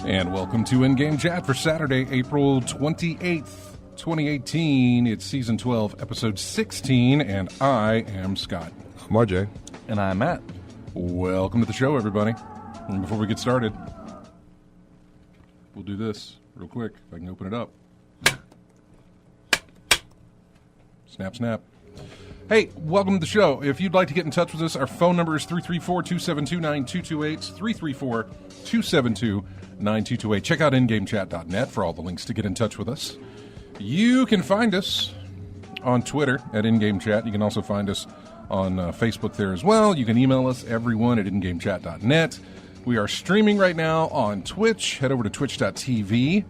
And welcome to In-Game Chat for Saturday, April 28th, 2018. It's Season 12, Episode 16, and I am Scott. I'm RJ. And I'm Matt. Welcome to the show, everybody. And before we get started, we'll do this real quick, if I can open it up. Snap, snap. Hey, welcome to the show. If you'd like to get in touch with us, our phone number is 334-272-9228, 334-272-9228. Check out ingamechat.net for all the links to get in touch with us. You can find us on Twitter at InGameChat. You can also find us on Facebook there as well. You can email us, everyone, at ingamechat.net. We are streaming right now on Twitch. Head over to twitch.tv.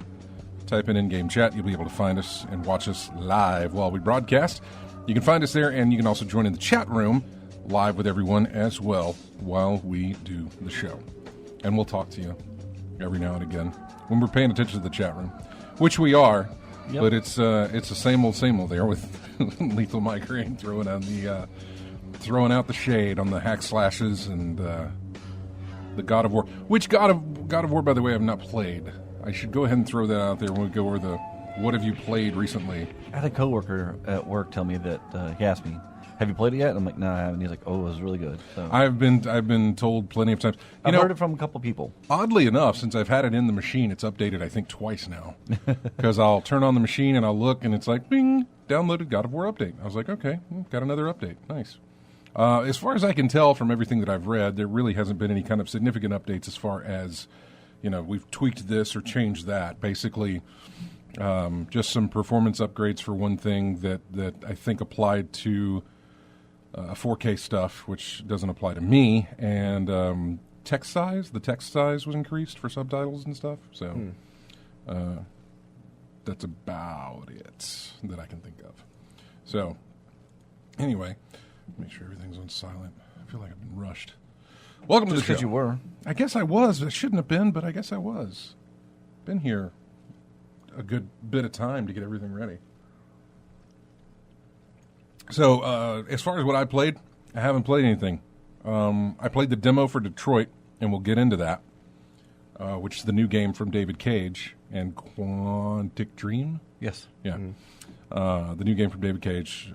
Type in In-Game Chat. You'll be able to find us and watch us live while we broadcast. You can find us there, and you can also join in the chat room live with everyone as well while we do the show. And we'll talk to you every now and again when we're paying attention to the chat room, which we are. Yep. But it's the same old there with Lethal Migraine throwing out the shade on the hack slashes and the God of War. Which God of War, by the way, I have not played. I should go ahead and throw that out there when we go over the what have you played recently. I had a coworker at work tell me that he asked me, "Have you played it yet?" And I'm like, "No, I haven't." He's like, "Oh, it was really good." So I've been told plenty of times. I've heard it from a couple people. Oddly enough, since I've had it in the machine, it's updated I think twice now. Because I'll turn on the machine and I'll look and it's like, bing, downloaded God of War update. I was like, okay, got another update. Nice. As far as I can tell from everything that I've read, there really hasn't been any kind of significant updates as far as, we've tweaked this or changed that. Basically, just some performance upgrades for one thing that I think applied to 4K stuff, which doesn't apply to me, and the text size was increased for subtitles and stuff. So that's about it that I can think of. So anyway, make sure everything's on silent. I feel like I've been rushed. Welcome to the show. Because you were. I guess I was. I shouldn't have been, but I guess I was. Been here a good bit of time to get everything ready. So, as far as what I played, I haven't played anything. I played the demo for Detroit, and we'll get into that, which is the new game from David Cage and Quantic Dream. Yes. Yeah. The new game from David Cage.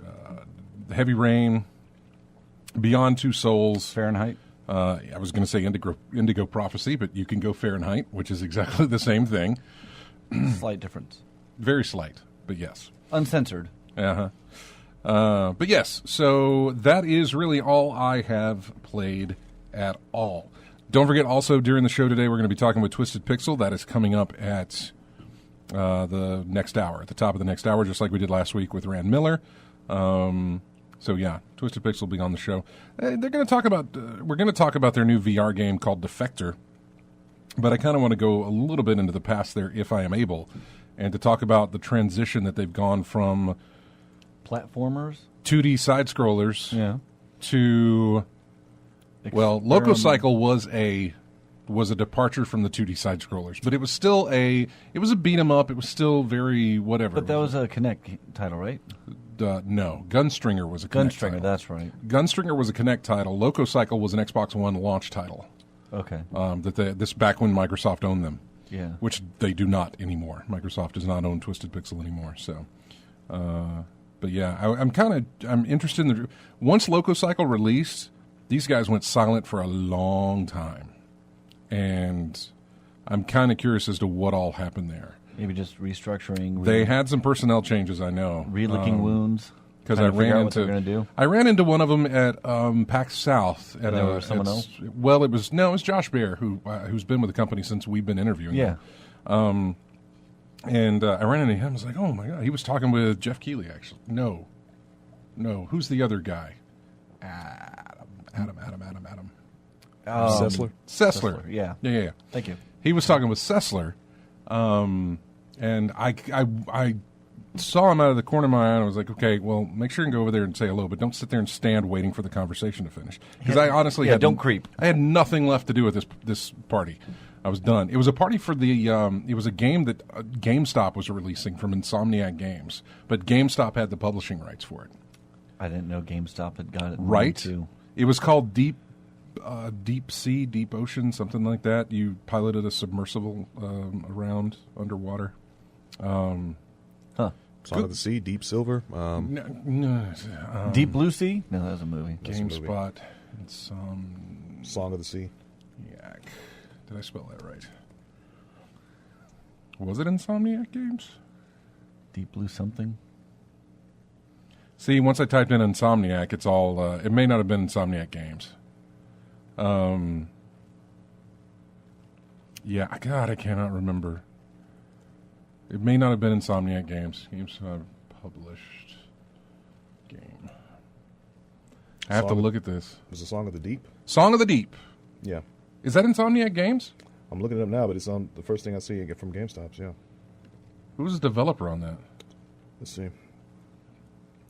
Heavy Rain, Beyond Two Souls. Fahrenheit. I was going to say Indigo Prophecy, but you can go Fahrenheit, which is exactly the same thing. Slight difference. Very slight, but yes. Uncensored. Uh-huh. But yes, so that is really all I have played at all. Don't forget, also during the show today, we're going to be talking with Twisted Pixel. That is coming up at the next hour, at the top of the next hour, just like we did last week with Rand Miller. So yeah, Twisted Pixel will be on the show. They're going to talk about. We're going to talk about their new VR game called Defector. But I kind of want to go a little bit into the past there, if I am able, and to talk about the transition that they've gone from platformers, 2D side scrollers, to Loco Cycle was a departure from the 2D side scrollers, but it was still a beat 'em up. It was still very whatever. But that was a Kinect title, right? No, Gunstringer was a Kinect title. That's right. Gunstringer was a Kinect title. Loco Cycle was an Xbox One launch title. Okay. This back when Microsoft owned them. Yeah. Which they do not anymore. Microsoft does not own Twisted Pixel anymore. So, but yeah, I'm interested in once Loco Cycle released, these guys went silent for a long time, and I'm kind of curious as to what all happened there. Maybe just restructuring. They had some personnel changes, I know. Relicking wounds. Because I ran into one of them at PAX South. At there was someone else? Well, it was Josh Bear, who's been with the company since we've been interviewing him. And I ran into him. I was like, oh, my God. He was talking with Jeff Keighley, actually. No. Who's the other guy? Adam. Sessler. Yeah. Thank you. He was talking with Sessler, and I saw him out of the corner of my eye, and I was like, okay, well, make sure and go over there and say hello, but don't sit there and stand waiting for the conversation to finish. Because I honestly don't creep. I had nothing left to do with this party. I was done. It was a party for it was a game that GameStop was releasing from Insomniac Games, but GameStop had the publishing rights for it. I didn't know GameStop had got it. Right. Too. It was called Deep Sea, Deep Ocean, something like that. You piloted a submersible around underwater. Song of the Sea, Deep Silver. Deep Blue Sea? No, that was a movie. GameSpot. Song of the Sea. Yak. Did I spell that right? Was it Insomniac Games? Deep Blue something? See, once I typed in Insomniac, it's all... it may not have been Insomniac Games. Yeah, God, I cannot remember. It may not have been Insomniac Games. Games published game. I have to look at this. Was it Song of the Deep? Song of the Deep. Yeah. Is that Insomniac Games? I'm looking it up now, but it's on the first thing I see from GameStop's, yeah. Who's the developer on that? Let's see.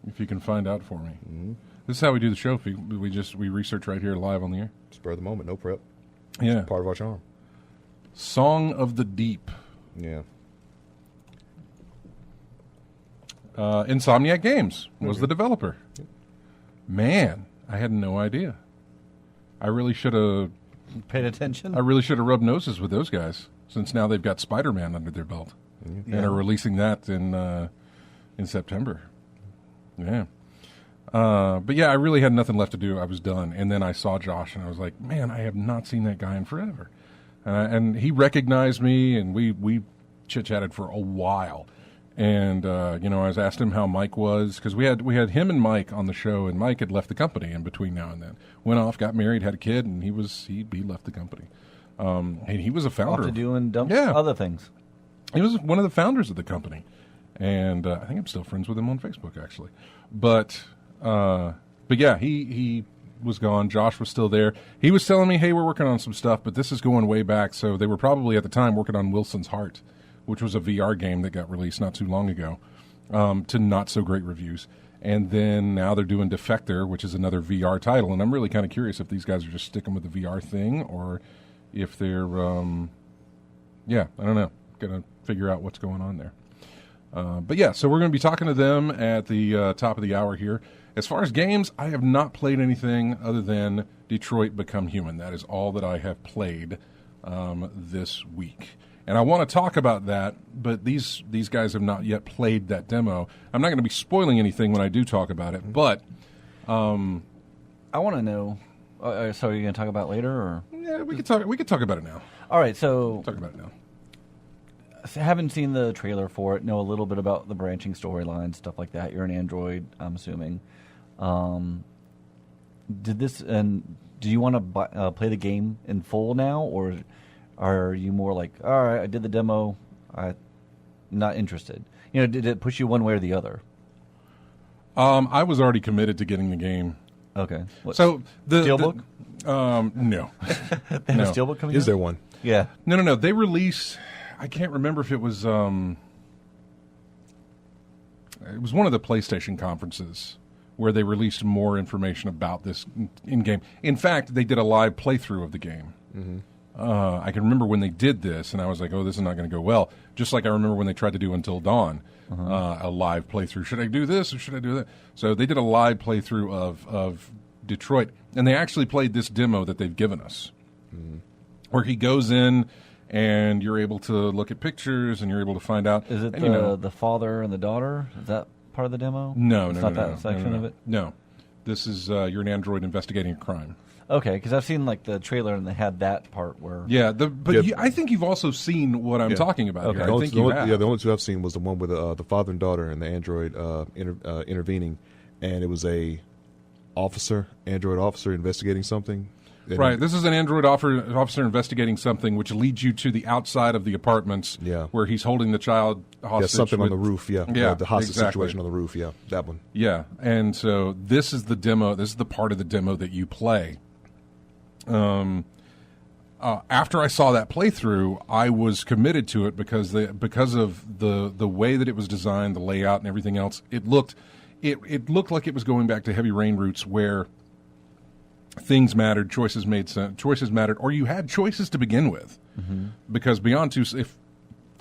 If you can find out for me. Mm-hmm. This is how we do the show. We research right here live on the air. Spur of the moment, no prep. Yeah. It's part of our charm. Song of the Deep. Yeah. Insomniac Games was the developer. Man, I had no idea. I really should have paid attention. I really should have rubbed noses with those guys, since now they've got Spider-Man under their belt and are releasing that in September. Yeah. But yeah, I really had nothing left to do. I was done. And then I saw Josh, and I was like, man, I have not seen that guy in forever. And he recognized me, and we chit-chatted for a while. And, I was asked him how Mike was, because we had him and Mike on the show, and Mike had left the company in between now and then. Went off, got married, had a kid, and he left the company. And he was a founder. Off to doing other things. He was one of the founders of the company. And I think I'm still friends with him on Facebook, actually. But yeah, he was gone. Josh was still there. He was telling me, hey, we're working on some stuff, but this is going way back. So they were probably at the time working on Wilson's Heart, which was a VR game that got released not too long ago, to not so great reviews. And then now they're doing Defector, which is another VR title. And I'm really kind of curious if these guys are just sticking with the VR thing or if they're, I don't know, going to figure out what's going on there. But yeah, so we're going to be talking to them at the top of the hour here. As far as games, I have not played anything other than Detroit Become Human. That is all that I have played this week. And I want to talk about that, but these guys have not yet played that demo. I'm not going to be spoiling anything when I do talk about it, but... I want to know... so are you going to talk about it later? Or? Yeah, we could talk about it now. All right, so... Talk about it now. I haven't seen the trailer for it, know a little bit about the branching storyline, stuff like that. You're an android, I'm assuming. Do you want to play the game in full now, or are you more like, all right, I did the demo, I'm not interested? Did it push you one way or the other? I was already committed to getting the game. Okay. So the Steelbook? No. They have a Steelbook coming out? Is there one? Yeah. No. They release... I can't remember if it was one of the PlayStation conferences where they released more information about this in-game. In fact, they did a live playthrough of the game. Mm-hmm. I can remember when they did this, and I was like, oh, this is not going to go well. Just like I remember when they tried to do Until Dawn, a live playthrough. Should I do this or should I do that? So they did a live playthrough of Detroit, and they actually played this demo that they've given us, where he goes in, and you're able to look at pictures, and you're able to find out. Is it the father and the daughter? Is that part of the demo? No, it's no, not that section of it? No. This is you're an android investigating a crime. Okay, because I've seen like the trailer and they had that part where. Yeah, I think you've also seen what I'm talking about. Okay. Here. I think you have. Yeah, the only two I've seen was the one with the father and daughter and the android intervening, and it was a android officer investigating something. Right. This is an android officer investigating something, which leads you to the outside of the apartments where he's holding the child hostage. Yeah, something on the roof, Yeah, the hostage exactly. situation on the roof, yeah, that one. Yeah, and so this is the demo. This is the part of the demo that you play. After I saw that playthrough, I was committed to it because of the way that it was designed, the layout, and everything else. It looked like it was going back to Heavy Rain roots, where things mattered, choices mattered, or you had choices to begin with. Mm-hmm. Because Beyond Two,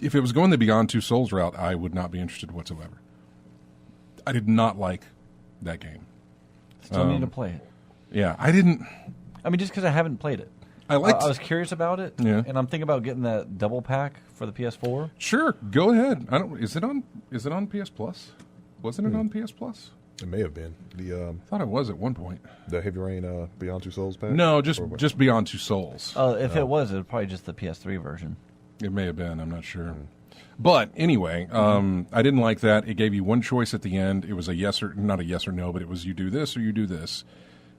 if it was going the Beyond Two Souls route, I would not be interested whatsoever. I did not like that game. Still need to play it. Yeah, I didn't. I mean, just because I haven't played it. I was curious about it, and I'm thinking about getting that double pack for the PS4. Sure, go ahead. Is it on PS Plus? Wasn't it on PS Plus? It may have been. I thought it was at one point. The Heavy Rain Beyond Two Souls pack? No, just Beyond Two Souls. If it was, it was probably just the PS3 version. It may have been. I'm not sure. But anyway, I didn't like that. It gave you one choice at the end. It was not a yes or no, but it was you do this or you do this.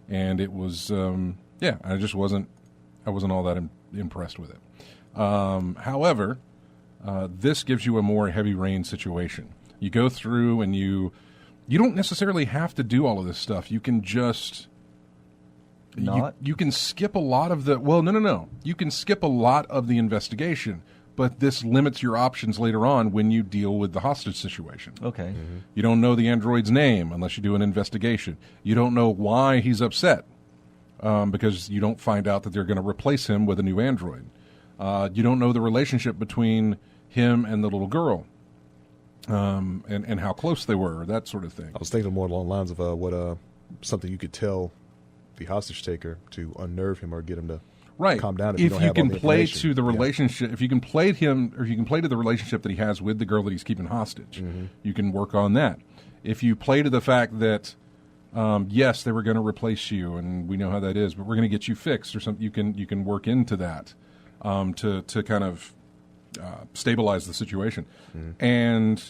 And it was, I just wasn't all that impressed with it. However, this gives you a more Heavy Rain situation. You go through and you don't necessarily have to do all of this stuff. You can just you can skip a lot of the no. You can skip a lot of the investigation, but this limits your options later on when you deal with the hostage situation. Okay. Mm-hmm. You don't know the android's name unless you do an investigation. You don't know why he's upset because you don't find out that they're going to replace him with a new android. You don't know the relationship between him and the little girl. And how close they were, that sort of thing. I was thinking more along the lines of what something you could tell the hostage taker to unnerve him or get him to calm down. If you can play to the relationship, if you can play him, or if you can play to the relationship that he has with the girl that he's keeping hostage, you can work on that. If you play to the fact that yes, they were going to replace you, and we know how that is, but we're going to get you fixed or something, you can work into that to kind of stabilize the situation. And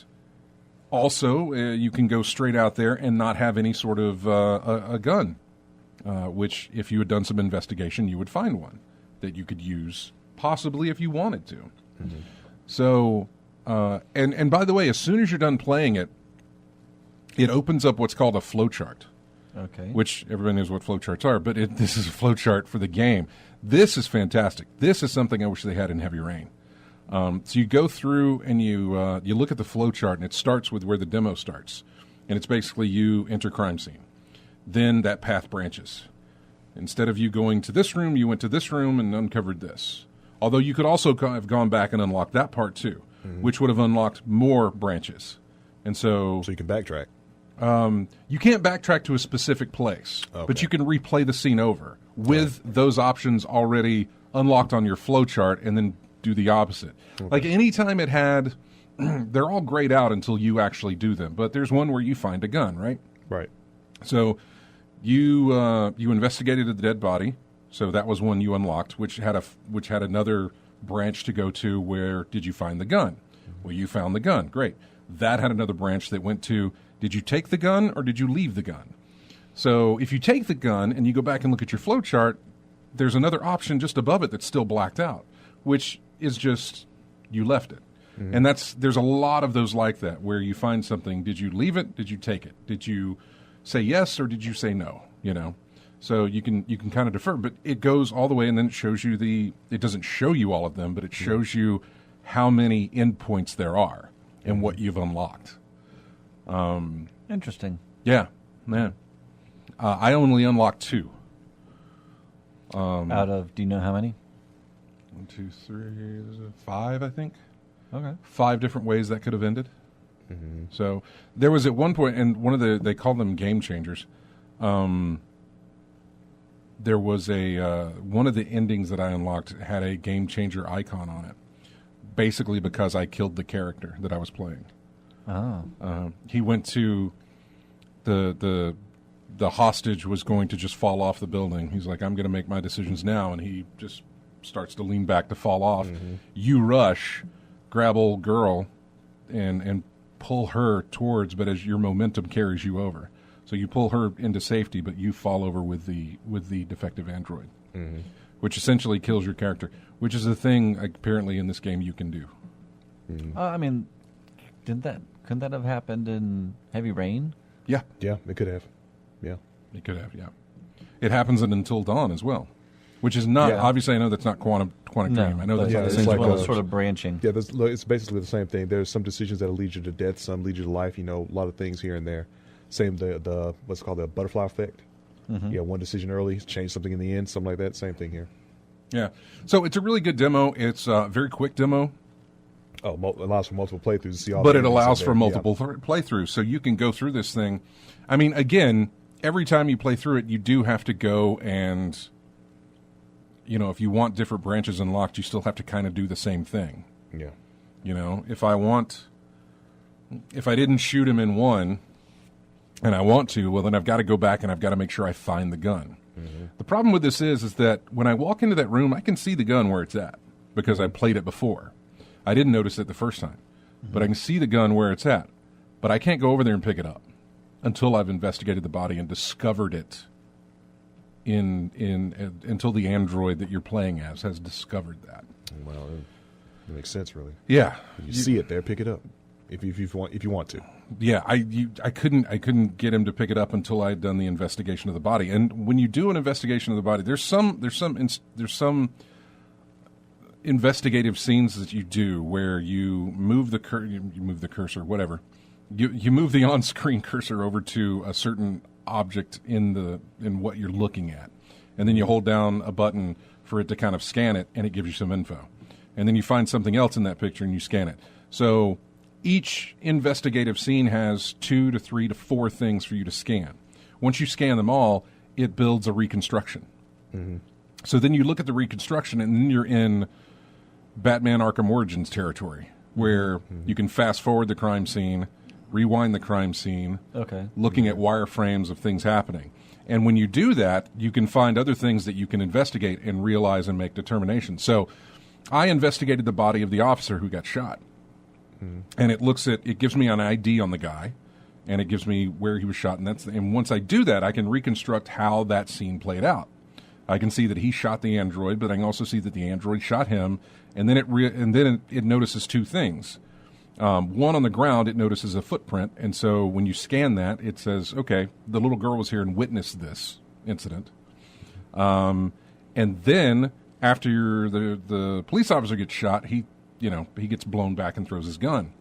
also, you can go straight out there and not have any sort of a gun, which if you had done some investigation, you would find one that you could use, possibly if you wanted to. So, and by the way, as soon as you're done playing it, it opens up what's called a flowchart. Okay. Which everybody knows what flowcharts are, but this is a flowchart for the game. This is fantastic. This is something I wish they had in Heavy Rain. So you go through and you look at the flowchart, and it starts with where the demo starts, and it's basically you enter crime scene. Then that path branches. Instead of you going to this room, you went to this room and uncovered this. Although you could also have gone back and unlocked that part too, which would have unlocked more branches. And so you can backtrack. You can't backtrack to a specific place, but you can replay the scene over with those options already unlocked on your flowchart, and then do the opposite. Like anytime it had, they're all grayed out until you actually do them. But there's one where you find a gun, right? Right. So you investigated the dead body. So that was one you unlocked, which had another branch to go to. Where did you find the gun? Well, you found the gun. Great. That had another branch that went to, did you take the gun or did you leave the gun? So if you take the gun and you go back and look at your flowchart, there's another option just above it that's still blacked out, which is just you left it. And there's a lot of those like that, where you find something, did you leave it? Did you take it? Did you say yes or did you say no? So you can kind of defer, but it goes all the way, and then it shows you it doesn't show you all of them, but it shows you how many endpoints there are and what you've unlocked. Interesting. Yeah, man. I only unlocked 2. Out of, do you know how many? 1, 2, 3, 5, I think. Okay. 5 different ways that could have ended. So there was at one point, and they called them game changers. There was one of the endings that I unlocked had a game changer icon on it, basically because I killed the character that I was playing. Oh. He went to the the hostage was going to just fall off the building. He's like, I'm going to make my decisions now, and he just starts to lean back to fall off. You rush, grab old girl, and pull her towards, but as your momentum carries you over. So you pull her into safety, but you fall over with the defective android, which essentially kills your character, which is a thing apparently in this game you can do. I mean, couldn't that have happened in Heavy Rain? Yeah. Yeah, it could have. Yeah. It could have, yeah. It happens in Until Dawn as well, which is not, obviously I know that's not Quantum Dream. I know that's not the it's same like well, thing. sort of branching. Yeah, it's basically the same thing. There's some decisions that'll lead you to death, some lead you to life. A lot of things here and there. Same the what's called the butterfly effect. One decision early, change something in the end, something like that. Same thing here. Yeah. So it's a really good demo. It's a very quick demo. Oh, it allows for multiple playthroughs to see all. But the it enemies allows in for there. multiple playthroughs, so you can go through this thing. I mean, again, every time you play through it, you do have to go and, if you want different branches unlocked, you still have to kind of do the same thing. Yeah. If I didn't shoot him in one, and I want to, well, then I've got to go back and I've got to make sure I find the gun. The problem with this is that when I walk into that room, I can see the gun where it's at because I played it before. I didn't notice it the first time, but I can see the gun where it's at. But I can't go over there and pick it up until I've investigated the body and discovered it until the android that you're playing as has discovered that. Well, it makes sense, really. Yeah. You see it there, pick it up if you want to. Yeah, I couldn't get him to pick it up until I had done the investigation of the body. And when you do an investigation of the body, there's some investigative scenes that you do where you move the cursor, whatever. You move the on-screen cursor over to a certain object in what you're looking at, and then you hold down a button for it to kind of scan it, and it gives you some info. And then you find something else in that picture and you scan it. So each investigative scene has 2 to 3 to 4 things for you to scan. Once you scan them all, it builds a reconstruction. So then you look at the reconstruction, and then you're in Batman Arkham Origins territory, where you can fast forward the crime scene, rewind the crime scene, looking at wireframes of things happening. And when you do that, you can find other things that you can investigate and realize and make determinations. So I investigated the body of the officer who got shot. And it gives me an ID on the guy, and it gives me where he was shot. And once I do that, I can reconstruct how that scene played out. I can see that he shot the android, but I can also see that the android shot him. And then it notices 2 things. One, on the ground, it notices a footprint. And so when you scan that, it says, okay, the little girl was here and witnessed this incident. And then after the police officer gets shot, he gets blown back and throws his gun.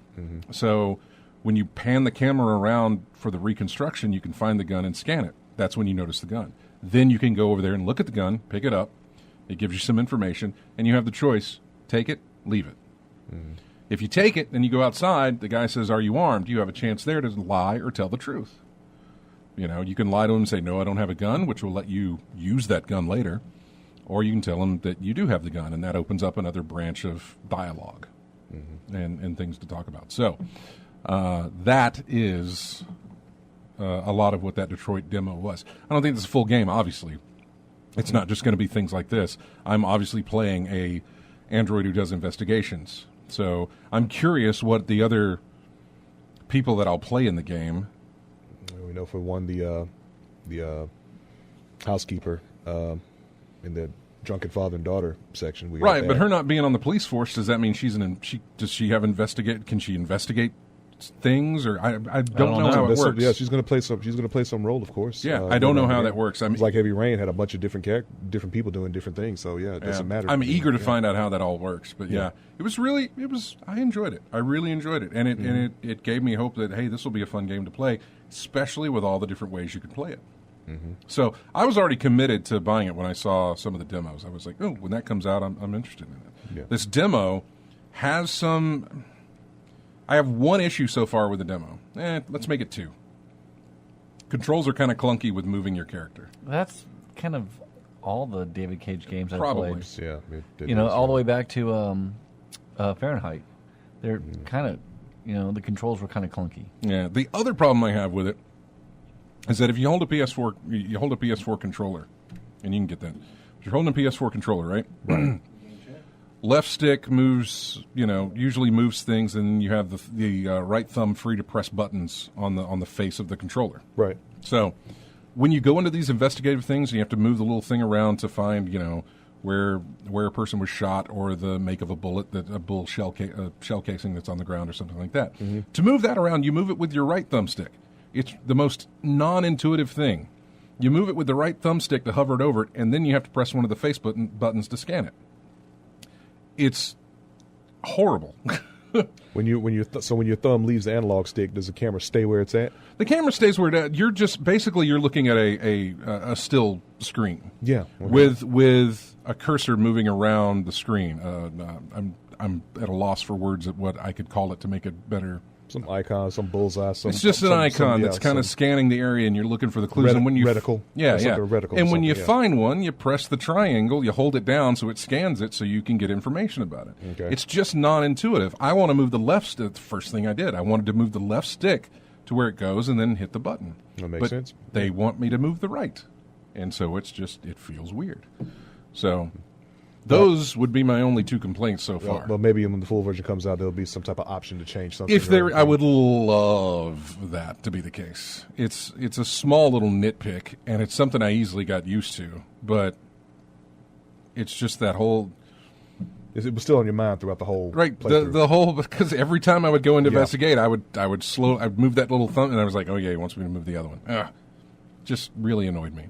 So when you pan the camera around for the reconstruction, you can find the gun and scan it. That's when you notice the gun. Then you can go over there and look at the gun, pick it up. It gives you some information, and you have the choice: take it, leave it. If you take it and you go outside, the guy says, "Are you armed?" You have a chance there to lie or tell the truth. You can lie to him and say, "No, I don't have a gun," which will let you use that gun later. Or you can tell him that you do have the gun, and that opens up another branch of dialogue and things to talk about. So that is a lot of what that Detroit demo was. I don't think it's a full game, obviously. It's not just going to be things like this. I'm obviously playing a android who does investigations. So I'm curious what the other people that I'll play in the game. We know for one, the housekeeper in the drunken father and daughter section. Right, but her not being on the police force, does that mean does she have can she investigate things, or I don't know how it works. Yeah, she's going to play some role, of course. Yeah, I don't know how that works. It's like Heavy Rain had a bunch of different people doing different things. So yeah, it doesn't matter. I'm eager to find out how that all works. But yeah, I enjoyed it. I really enjoyed it, and it gave me hope that, hey, this will be a fun game to play, especially with all the different ways you could play it. So I was already committed to buying it when I saw some of the demos. I was like, oh, when that comes out, I'm interested in it. Yeah. This demo has some. I have one issue so far with the demo. Let's make it 2. Controls are kind of clunky with moving your character. That's kind of all the David Cage games I've played. Yeah, all the way back to Fahrenheit. They're kind of, the controls were kind of clunky. Yeah. The other problem I have with it, is that if you hold a PS4, you hold a PS4 controller, and you can get that. If you're holding a PS4 controller, right? Right. Left stick moves, usually moves things, and you have the right thumb free to press buttons on the face of the controller. Right. So when you go into these investigative things, you have to move the little thing around to find, where a person was shot or the make of a bullet, a bull shell casing that's on the ground or something like that. Mm-hmm. To move that around, you move it with your right thumbstick. It's the most non-intuitive thing. You move it with the right thumbstick to hover it over it, and then you have to press one of the face buttons to scan it. It's horrible. When your thumb leaves the analog stick, does the camera stay where it's at? The camera stays where it's at. You're just basically looking at a still screen. Yeah. Okay. With a cursor moving around the screen. I'm at a loss for words at what I could call it to make it better. Some icon, some bullseye. It's just an icon that's kind of scanning the area, and you're looking for the clues. And when you reticle, yeah. Like a reticle and when you find one, you press the triangle, you hold it down so it scans it, so you can get information about it. Okay. It's just non-intuitive. I want to move the left stick. The first thing I did, I wanted to move the left stick to where it goes, and then hit the button. That makes sense. They want me to move the right, and so it feels weird. So. Those would be my only 2 complaints so far. Well, maybe when the full version comes out, there'll be some type of option to change something. If there, I would love that to be the case. It's a small little nitpick, and it's something I easily got used to. But it's just that whole. It was still on your mind throughout the whole right. playthrough. The whole, because every time I would go into investigate, I would I'd move that little thumb, and I was like, oh yeah, he wants me to move the other one. Just really annoyed me.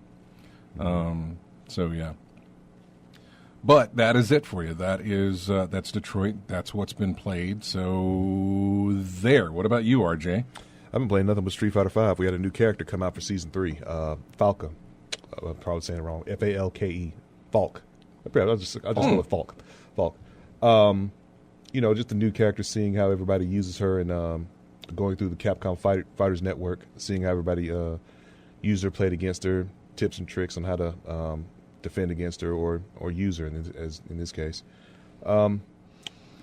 So yeah. But that is it for you. That's Detroit. That's what's been played. So there. What about you, RJ? I've been playing nothing but Street Fighter V. We had a new character come out for Season 3, Falke. I'm probably saying it wrong. Falke. Falk. I'll just call it Falk. Falk. Just a new character, seeing how everybody uses her, and going through the Capcom Fighters Network, seeing how everybody used her, played against her, tips and tricks on how to defend against her or use her in this case. Not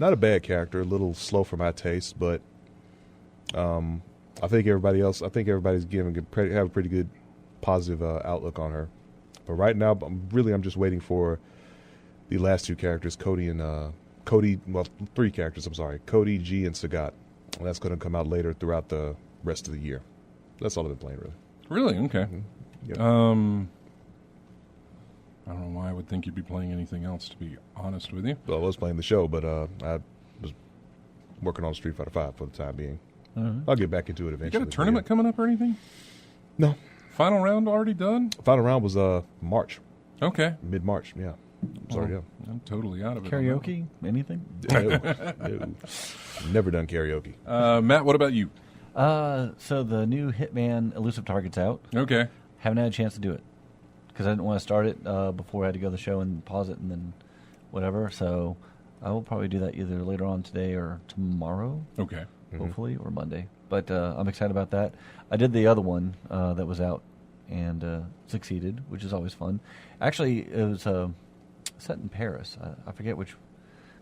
a bad character, a little slow for my taste, but I think everybody's have a pretty good positive outlook on her. But right now, I'm just waiting for the last 2 characters, Cody, 3 characters, I'm sorry, Cody, G, and Sagat. And that's going to come out later throughout the rest of the year. That's all I've been playing, really. Really? Okay. Mm-hmm. Yep. I don't know why I would think you'd be playing anything else, to be honest with you. Well, I was playing the show, but I was working on Street Fighter V for the time being. Mm-hmm. I'll get back into it eventually. You got a tournament coming up or anything? No. Final round already done? Final round was March. Okay. Mid-March, yeah. Sorry, yeah. I'm totally out of it. Karaoke? Anything? No. Never done karaoke. Matt, what about you? So the new Hitman Elusive Target's out. Okay. Haven't had a chance to do it because I didn't want to start it before I had to go to the show and pause it and then whatever. So I will probably do that either later on today or tomorrow. Okay. Hopefully, or Monday. But I'm excited about that. I did the other one that was out and succeeded, which is always fun. Actually, it was set in Paris. I forget which.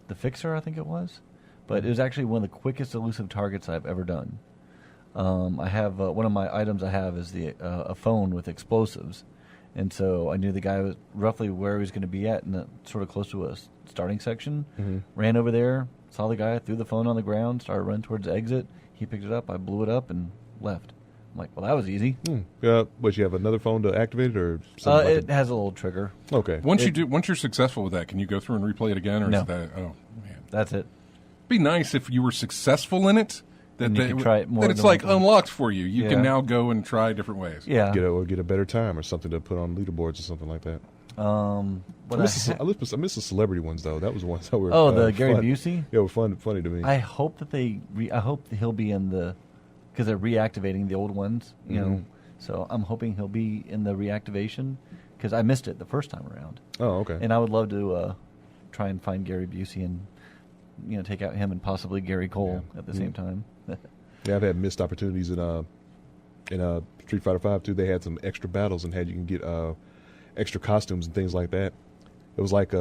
The Fixer, I think it was. But it was actually one of the quickest elusive targets I've ever done. I have one of my items I have is a phone with explosives. And so I knew the guy was roughly where he was going to be at, and sort of close to a starting section. Mm-hmm. Ran over there, saw the guy, threw the phone on the ground, started running towards the exit. He picked it up, I blew it up, and left. I'm like, well, that was easy. But you have another phone to activate it, or something? It has a little trigger. Okay. Once you're successful with that, can you go through and replay it again, or no. is that? Oh man, that's it. It'd be nice if you were successful in it. That you could try it more. That it's like unlocked for you. You can now go and try different ways. Yeah. Get a better time or something to put on leaderboards or something like that. But I miss the celebrity ones though. That was the ones that were the Gary Busey. Yeah, were funny to me. I hope that I hope that he'll be in because they're reactivating the old ones. You know, so I'm hoping he'll be in the reactivation because I missed it the first time around. Oh, okay. And I would love to try and find Gary Busey and take out him and possibly Gary Cole at the same time. Yeah, I've had missed opportunities in Street Fighter V too. They had some extra battles and you can get extra costumes and things like that. It was like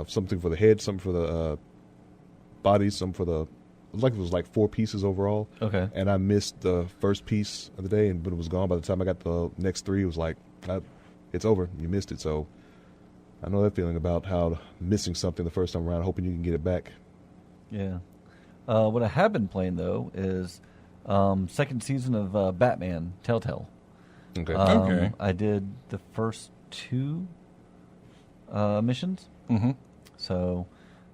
something for the head, something for the body, something for the it was like 4 pieces overall. Okay. And I missed the first piece of the day, but it was gone by the time I got the next 3. It was like, it's over. You missed it. So I know that feeling about how missing something the first time around, hoping you can get it back. Yeah. What I have been playing, though, is second season of Batman Telltale. Okay. Okay. I did the first 2 missions. Mm-hmm. So,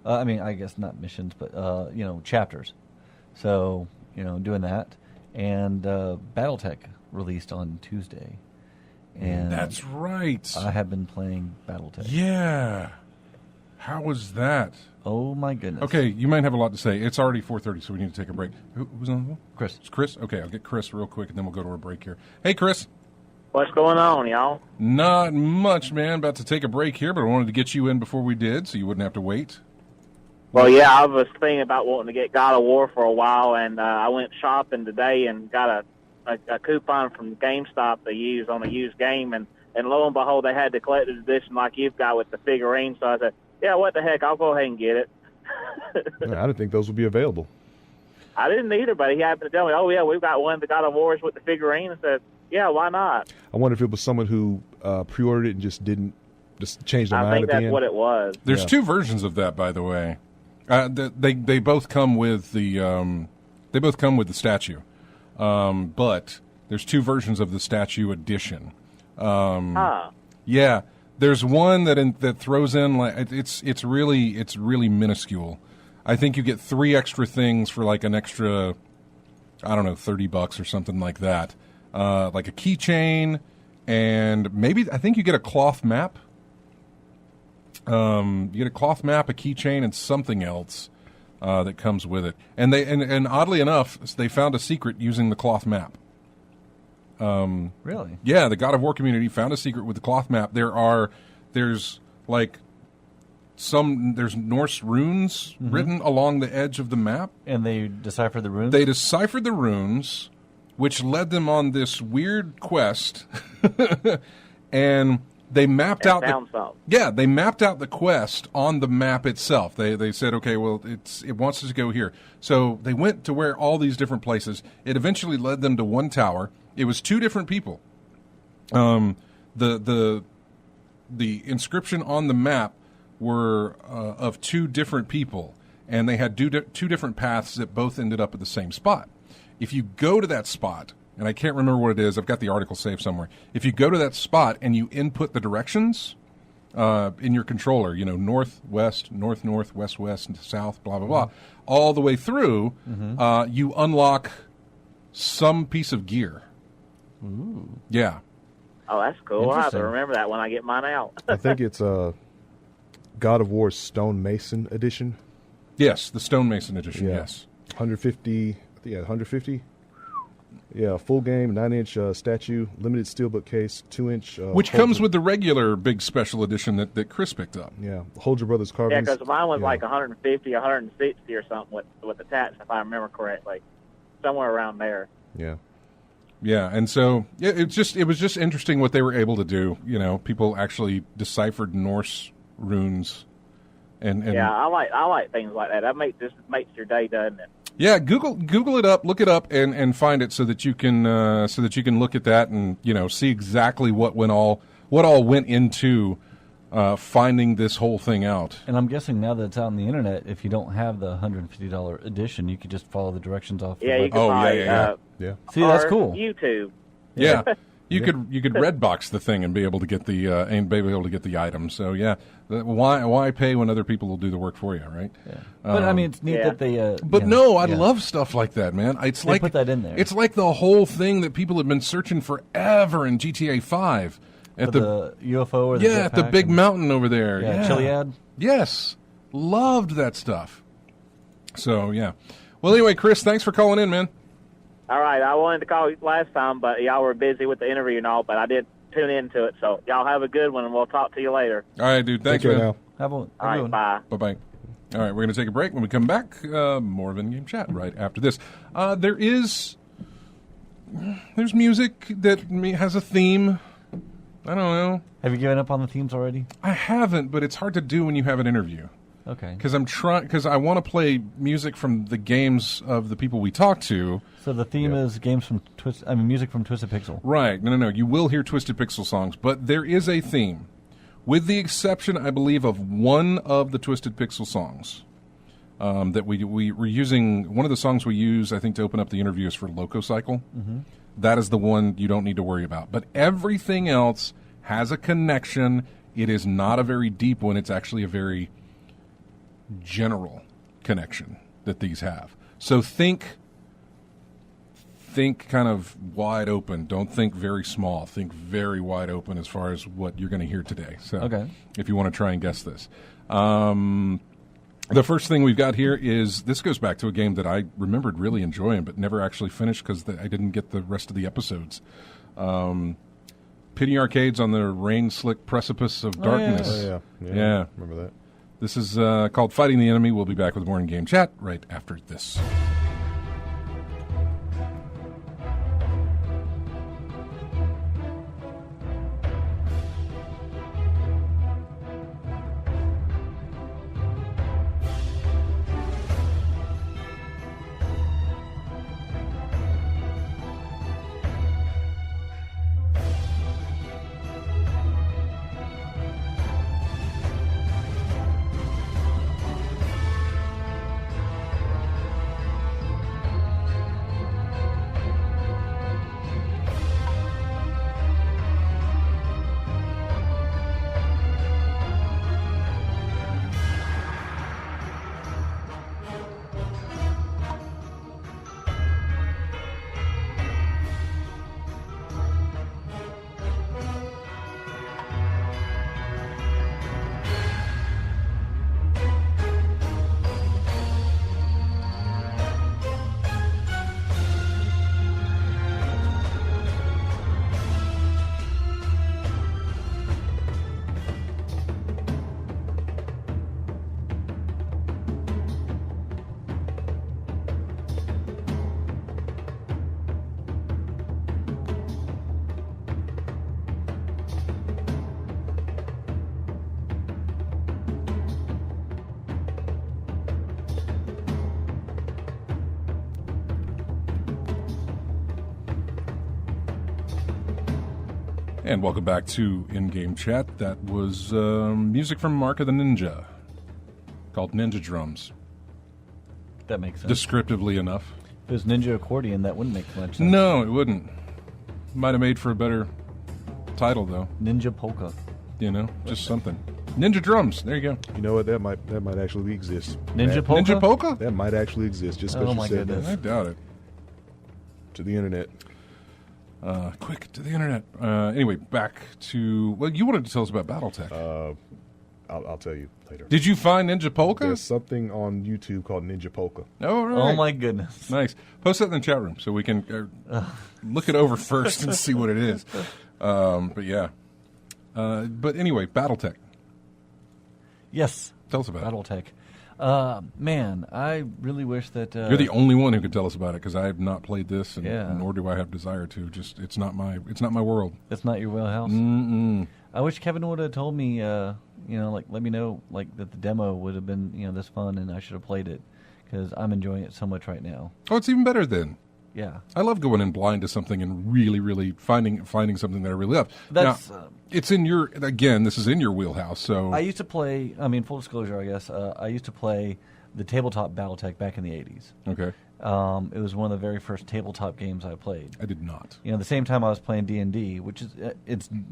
I mean, I guess not missions, but, chapters. So, doing that. And Battletech released on Tuesday. And That's right. I have been playing Battletech. Yeah. How was that? Oh, my goodness. Okay, you might have a lot to say. It's already 4:30, so we need to take a break. Who's on the phone? Chris. It's Chris? Okay, I'll get Chris real quick, and then we'll go to our break here. Hey, Chris. What's going on, y'all? Not much, man. About to take a break here, but I wanted to get you in before we did, so you wouldn't have to wait. Well, yeah, I was thinking about wanting to get God of War for a while, and I went shopping today and got a coupon from GameStop to use on a used game, and lo and behold, they had the collector's edition like you've got with the figurine, so I said, yeah, what the heck, I'll go ahead and get it. I didn't think those would be available. I didn't either, but he happened to tell me, oh, yeah, we've got one of the God of Wars with the figurine, and said, yeah, why not? I wonder if it was someone who pre-ordered it and just didn't change their I mind think at the that's end. what it was. There's Yeah. 2 versions of that, by the way. They both come with the statue, but there's 2 versions of the statue edition. Yeah, there's one that throws in like it's really minuscule. I think you get 3 extra things for like an extra, I don't know, $30 or something like that. Like a keychain, and maybe I think you get a cloth map. You get a cloth map, a keychain, and something else that comes with it. And and oddly enough, they found a secret using the cloth map. Really? Yeah, the God of War community found a secret with the cloth map. There's Norse runes written along the edge of the map. And they deciphered the runes? They deciphered the runes, which led them on this weird quest, and they mapped out they mapped out the quest on the map itself. They said, okay, well, it wants us to go here. So they went to where all these different places. It eventually led them to one tower. It was 2 different people. The inscription on the map were of 2 different people, and they had 2 different paths that both ended up at the same spot. If you go to that spot, and I can't remember what it is, I've got the article saved somewhere. If you go to that spot and you input the directions in your controller, north, west, north, north, west, west, south, blah, blah, blah, all the way through, you unlock some piece of gear. Ooh. Yeah. Oh, that's cool. I'll have to Interesting. remember that when I get mine out. I think it's God of War Stonemason edition. Yes, the Stonemason edition, yes. 150. Yeah, 150. Yeah, full game, 9-inch statue, limited steelbook case, 2-inch. Which comes with the regular big special edition that Chris picked up. Yeah, Hold Your Brothers Yeah, carvings. because mine was like 150, 160 or something with attached, if I remember correctly. Somewhere around there. Yeah. Yeah, and so it was just interesting what they were able to do. People actually deciphered Norse runes, and Yeah, I like things like that. That makes your day, doesn't it? yeah. Google it up, look it up, and find it so that you can look at that and see exactly what all went into finding this whole thing out. And I'm guessing now that it's out on the internet, if you don't have the $150 edition, you could just follow the directions off. Yeah, you can Oh, buy, yeah. Yeah. See, that's or cool. YouTube. Yeah, you could Redbox the thing and be able to get the items. So yeah, why pay when other people will do the work for you, right? Yeah. But I mean, it's neat yeah. that they. But I love stuff like that, man. It's They like put that in there. It's like the whole thing that people have been searching forever in GTA 5 at the UFO or the at the jetpack big and- mountain over there. Yeah, Chiliad. Yes, loved that stuff. So yeah. Well, anyway, Chris, thanks for calling in, man. All right, I wanted to call you last time, but y'all were busy with the interview and all, but I did tune into it. So y'all have a good one, and we'll talk to you later. All right, dude. Thanks, Take care man. now. Have a All right, one. bye. Bye-bye. All right, we're going to take a break. When we come back, more of In-Game Chat right after this. There's music that has a theme. I don't know. Have you given up on the themes already? I haven't, but it's hard to do when you have an interview. Okay. Because I want to play music from the games of the people we talk to. So the theme is music from Twisted Pixel. Right. No. You will hear Twisted Pixel songs, but there is a theme, with the exception, I believe, of one of the Twisted Pixel songs that we're using. One of the songs we use, I think, to open up the interview is for Loco Cycle. Mm-hmm. That is the one you don't need to worry about. But everything else has a connection. It is not a very deep one. It's actually a very general connection that these have. So think kind of wide open. Don't think very small. Think very wide open as far as what you're going to hear today. So if you want to try and guess this. The first thing we've got here is, this goes back to a game that I remembered really enjoying but never actually finished because I didn't get the rest of the episodes. Pity Arcades on the Rain-Slick Precipice of Darkness. Oh, yeah. Remember that. This is called Fighting the Enemy. We'll be back with Morning Game Chat right after this. And welcome back to In-Game Chat. That was music from Mark of the Ninja, called Ninja Drums. That makes sense. Descriptively enough. If it was Ninja Accordion, that wouldn't make much sense. No, it wouldn't. Might have made for a better title, though. Ninja Polka. You know, just something. Ninja Drums. There you go. You know what? That might actually exist. Ninja Polka? Ninja Polka? That might actually exist. Just because you said goodness. I doubt it. To the internet. Quick, to the internet. Anyway, back to... Well, you wanted to tell us about BattleTech. I'll tell you later. Did you find Ninja Polka? There's something on YouTube called Ninja Polka. Oh, right. Oh, my goodness. Nice. Post that in the chat room so we can look it over first and see what it is. But yeah. But anyway, BattleTech. Yes. Tell us about it. BattleTech. Man, I really wish that... You're the only one who could tell us about it because I have not played this, and Yeah. nor do I have desire to. Just it's not my world. It's not your wheelhouse. Mm-mm. I wish Kevin would have told me, let me know, that the demo would have been, this fun, and I should have played it because I'm enjoying it so much right now. Oh, it's even better then. Yeah. I love going in blind to something and really, really finding something that I really love. That's now, it's in your this is in your wheelhouse. So I used to play. Full disclosure, I guess. I used to play the tabletop BattleTech back in the '80s. Okay. It was one of the very first tabletop games I played. I did not. The same time I was playing D&D, which is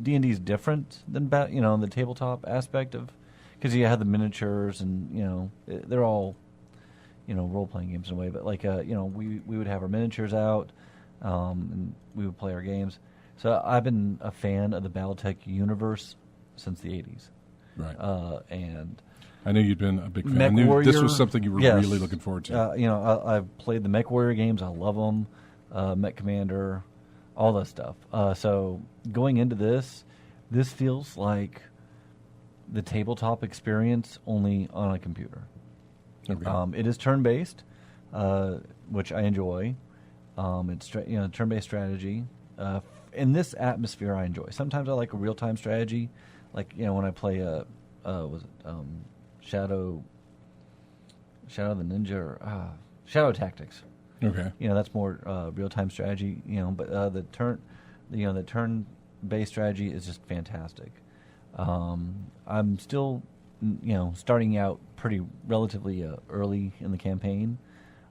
D&D is different than the tabletop aspect of, because you had the miniatures and they're all role playing games in a way, but we would have our miniatures out, and we would play our games. So I've been a fan of the BattleTech universe since the '80s. Right. And I knew you'd been a big fan. Mech I knew Warrior, this was something you were yes. really looking forward to. I've played the Mech Warrior games. I love them. Mech Commander, all that stuff. So going into this feels like the tabletop experience only on a computer. Okay. It is turn-based, which I enjoy. It's turn-based strategy. In this atmosphere, I enjoy. Sometimes I like a real-time strategy, when I play Shadow Shadow of the Ninja or Shadow Tactics. Okay. That's more real-time strategy. But the turn-based strategy is just fantastic. I'm still, starting out pretty relatively early in the campaign.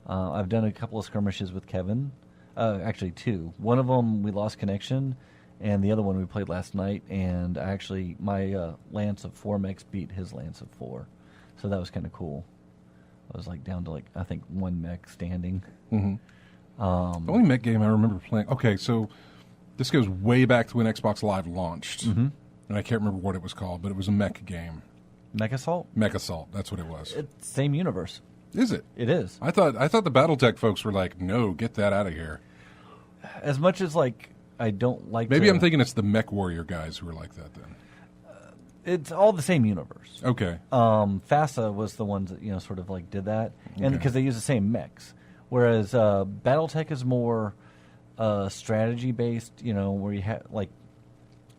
I've done a couple of skirmishes with Kevin. Actually, 2. One of them we lost connection, and the other one we played last night. And my Lance of 4 mechs beat his Lance of 4, so that was kind of cool. I was down to I think 1 mech standing. Mm-hmm. The only mech game I remember playing. Okay, so this goes way back to when Xbox Live launched, and I can't remember what it was called, but it was a mech game. Mech Assault. Mech Assault. That's what it was. It's same universe. Is it? It is. I thought the BattleTech folks were like, no, get that out of here. As much as I don't like. Maybe I'm thinking it's the Mech Warrior guys who are like that then. It's all the same universe. Okay. FASA was the ones that sort of did that, and because they use the same mechs, whereas BattleTech is more strategy based. Where you have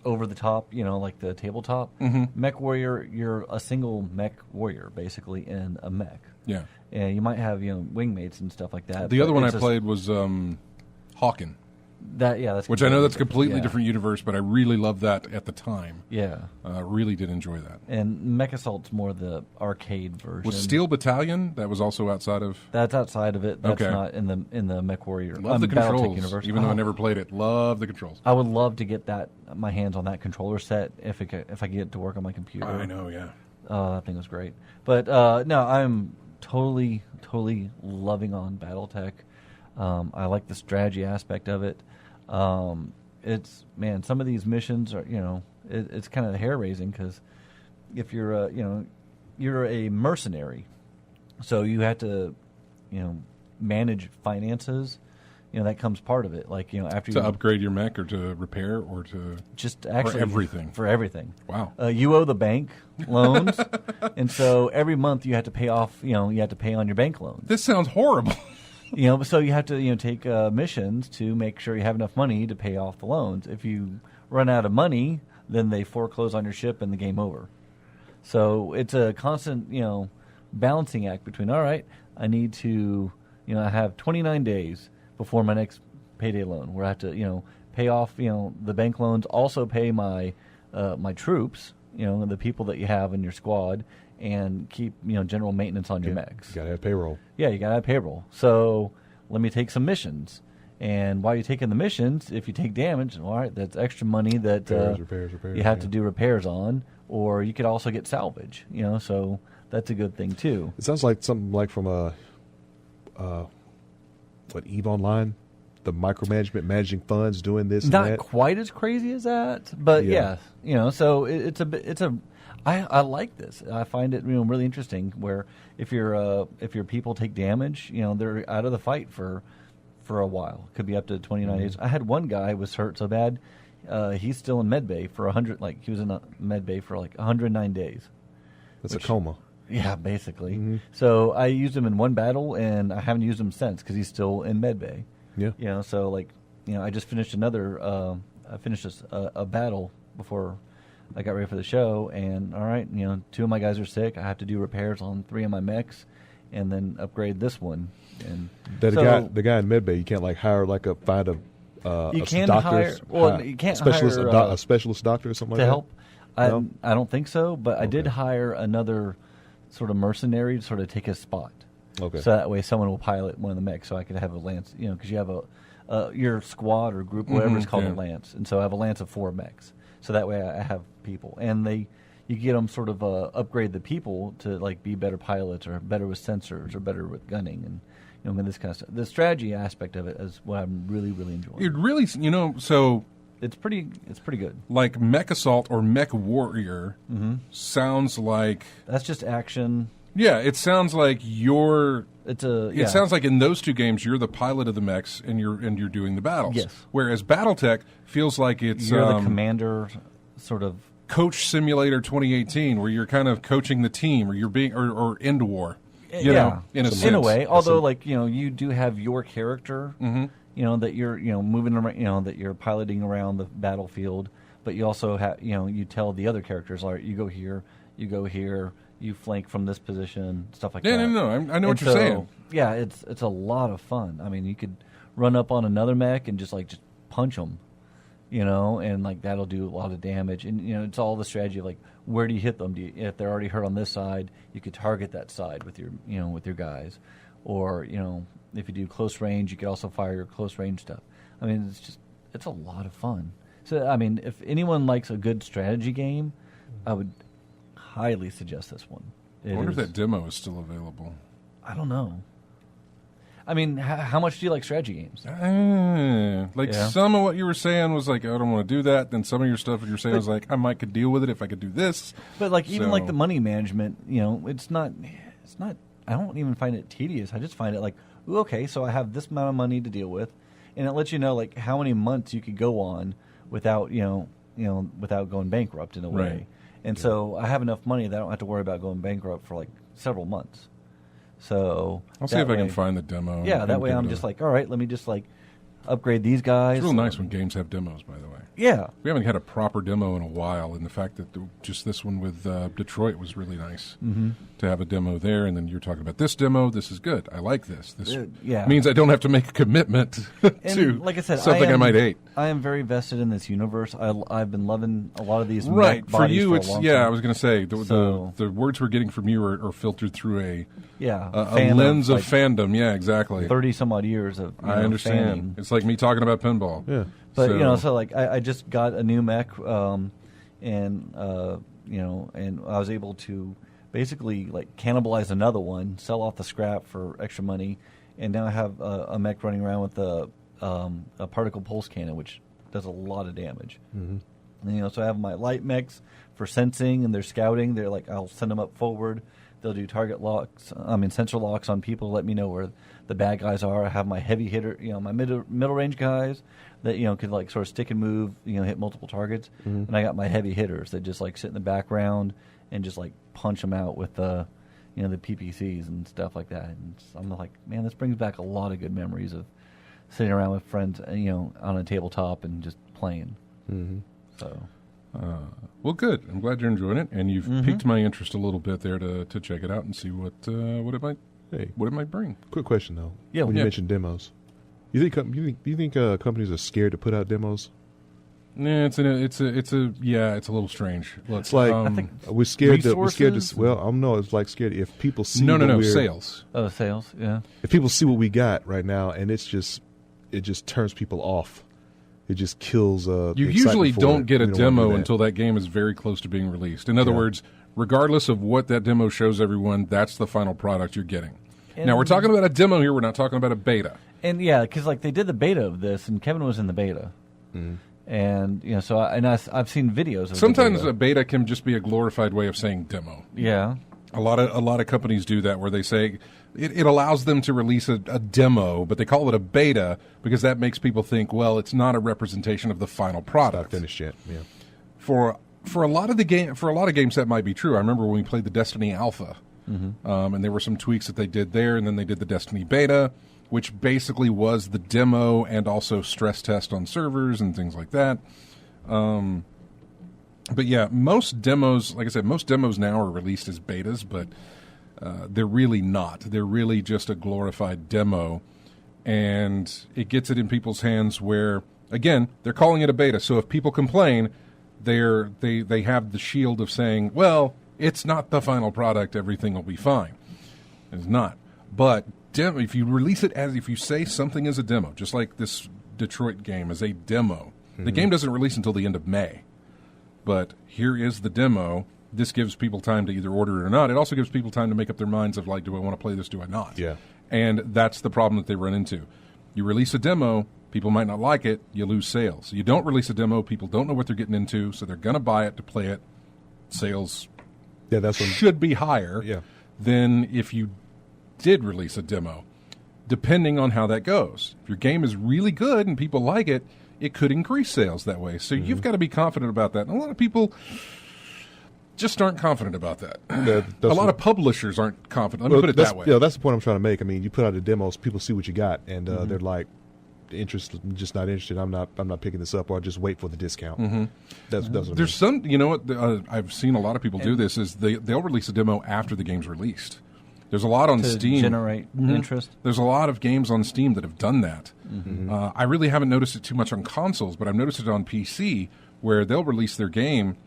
over the top, like the tabletop. Mech Warrior, you're a single mech warrior basically in a mech. Yeah. And you might have wingmates and stuff like that. The other one I played was Hawken. That's which I know that's a completely different universe, but I really loved that at the time. Yeah, really did enjoy that. And Mech Assault's more the arcade version. Was Steel Battalion that was also outside of? That's outside of it. That's not in the Mech Warrior. Love the controls, universe. Even though I never played it. Love the controls. I would love to get my hands on that controller set if I get it to work on my computer. I know, yeah. That thing was great. But no, I'm totally loving on BattleTech. I like the strategy aspect of it. It's some of these missions are it's kind of hair raising because if you're you're a mercenary, so you have to manage finances. That comes part of it. After to upgrade your mech or to repair or to just actually for everything. Wow. You owe the bank loans, and so every month you have to pay off. You have to pay on your bank loans. This sounds horrible. So you have to take missions to make sure you have enough money to pay off the loans. If you run out of money, then they foreclose on your ship and the game over. So it's a constant balancing act between all right, I need to I have 29 days before my next payday loan where I have to pay off the bank loans, also pay my my troops, the people that you have in your squad, and keep general maintenance on your mechs. You gotta have payroll. Yeah, you gotta have payroll. So let me take some missions. And while you're taking the missions, if you take damage, all right, that's extra money that repairs, you have to do repairs on, or you could also get salvage. So that's a good thing too. It sounds like something like from EVE Online, the micromanagement, managing funds, doing this. Not and that. Quite as crazy as that, but yeah, So it's a. I like this. I find it really interesting. Where if your people take damage, they're out of the fight for a while. Could be up to 29 days. I had one guy was hurt so bad, he's still in medbay for 100. He was in a medbay for 109 days. That's a coma. Yeah, basically. So I used him in one battle, and I haven't used him since because he's still in medbay. Yeah. So I just finished another. I finished a battle before I got ready for the show, and all right, 2 of my guys are sick. I have to do repairs on 3 of my mechs, and then upgrade this one. And the guy in medbay, you can't hire find a you can doctor, hire. Well, you can't specialist, hire a specialist doctor or something to like help. that. No? I don't think so, but I did hire another sort of mercenary to sort of take his spot. Okay. So that way, someone will pilot one of the mechs, so I could have a lance. Because you have your squad or group, whatever it's called, a lance, and so I have a lance of 4 mechs. So that way, I have people, and you get them sort of upgrade the people to be better pilots or better with sensors or better with gunning and this kind of stuff. The strategy aspect of it is what I'm really enjoying. It really, so it's pretty good. Like Mech Assault or Mech Warrior sounds like that's just action. Yeah, it sounds like It sounds like in those 2 games you're the pilot of the mechs and you're doing the battles. Yes. Whereas BattleTech feels like it's you're the commander, sort of Coach Simulator 2018, where you're kind of coaching the team, or you're being or End War. In a sense. In a way, although you do have your character, that you're moving around, that you're piloting around the battlefield, but you also have you tell the other characters, all right, you go here, you flank from this position, stuff like Yeah, that. no. I know what And you're saying. Yeah, it's a lot of fun. I mean, you could run up on another mech and just punch them, and like that'll do a lot of damage. And it's all the strategy of like where do you hit them? If they're already hurt on this side, you could target that side with your with your guys, or if you do close range, you could also fire your close range stuff. I mean, it's a lot of fun. So I mean, if anyone likes a good strategy game, I would highly suggest this one. I wonder if that demo is still available. I don't know. I mean, how much do you like strategy games? Some of what you were saying was like, I don't want to do that. Then some of your stuff you're saying was like, I might could deal with it if I could do this. But like even like the money management, it's not. I don't even find it tedious. I just find it like, ooh, okay, so I have this amount of money to deal with, and it lets you know like how many months you could go on without without going bankrupt in a way. Right. And so I have enough money that I don't have to worry about going bankrupt for like several months. So I'll see if I can find the demo. Yeah, that way I'm just like, all right, let me just like upgrade these guys. It's real nice when games have demos, by the way. Yeah. We haven't had a proper demo in a while, and the fact that just this one with Detroit was really nice to have a demo there. And then you're talking about this demo. This is good. I like this. This means I don't have to make a commitment to like I said, something I might hate. I am very vested in this universe. I've been loving a lot of these. Right. For you, for it's I was going to say the words we're getting from you are filtered through a lens of fandom. Yeah, exactly. 30 some odd years of I understand. Fanning. It's like me talking about pinball. Yeah. But so like I just got a new mech, and I was able to basically like cannibalize another one, sell off the scrap for extra money, and now I have a mech running around with a particle pulse cannon, which does a lot of damage. Mm-hmm. And, so I have my light mechs for sensing and they're scouting. They're like I'll send them up forward. They'll do target locks. Sensor locks on people. Let me know where the bad guys are. I have my heavy hitter, my middle range guys that could like sort of stick and move, hit multiple targets. Mm-hmm. And I got my heavy hitters that just like sit in the background and just like punch them out with the PPCs and stuff like that. And I'm like, man, this brings back a lot of good memories of sitting around with friends, on a tabletop and just playing. Mm-hmm. So. Well, good. I'm glad you're enjoying it, and you've piqued my interest a little bit there to check it out and see what it might bring. Quick question though. Yeah. When you mentioned demos, you think companies are scared to put out demos? Yeah, it's a little strange. Look, it's like I think we're scared to. Well, I don't know. It's like scared if people see. No, sales. Oh, sales. Yeah. If people see what we got right now, and it just turns people off. It just kills. You usually don't get a demo until that game is very close to being released. In other words, regardless of what that demo shows everyone, that's the final product you're getting. And now we're talking about a demo here. We're not talking about a beta. And because like they did the beta of this, and Kevin was in the beta, and so I've seen videos of sometimes a beta can just be a glorified way of saying demo. Yeah. A lot of companies do that where they say it allows them to release a demo, but they call it a beta because that makes people think, well, it's not a representation of the final product. It's not finished yet. Yeah. For a lot of games that might be true. I remember when we played the Destiny Alpha, and there were some tweaks that they did there, and then they did the Destiny Beta, which basically was the demo and also stress test on servers and things like that. But yeah, most demos, like I said, most demos now are released as betas, but they're really not. They're really just a glorified demo, and it gets it in people's hands where, again, they're calling it a beta. So if people complain, they have the shield of saying, well, it's not the final product, everything will be fine. It's not. But if you release it if you say something is a demo, just like this Detroit game is a demo, the game doesn't release until the end of May. But here is the demo. This gives people time to either order it or not. It also gives people time to make up their minds of like, do I want to play this, do I not? Yeah. And that's the problem that they run into. You release a demo, people might not like it, you lose sales. You don't release a demo, people don't know what they're getting into, so they're going to buy it to play it. Sales should be higher than if you did release a demo, depending on how that goes. If your game is really good and people like it, it could increase sales that way. So you've got to be confident about that. And a lot of people just aren't confident about that. A lot of publishers aren't confident. Let me put it that way. Yeah, that's the point I'm trying to make. I mean, you put out the demos, people see what you got, and they're like, interest, just not interested. I'm not picking this up, or I'll just wait for the discount. That's what I mean. There's some, you know what, I've seen a lot of people do this, is they'll release a demo after the game's released. There's a lot on to Steam. generate interest. There's a lot of games on Steam that have done that. I really haven't noticed it too much on consoles, but I've noticed it on PC, where they'll release their game,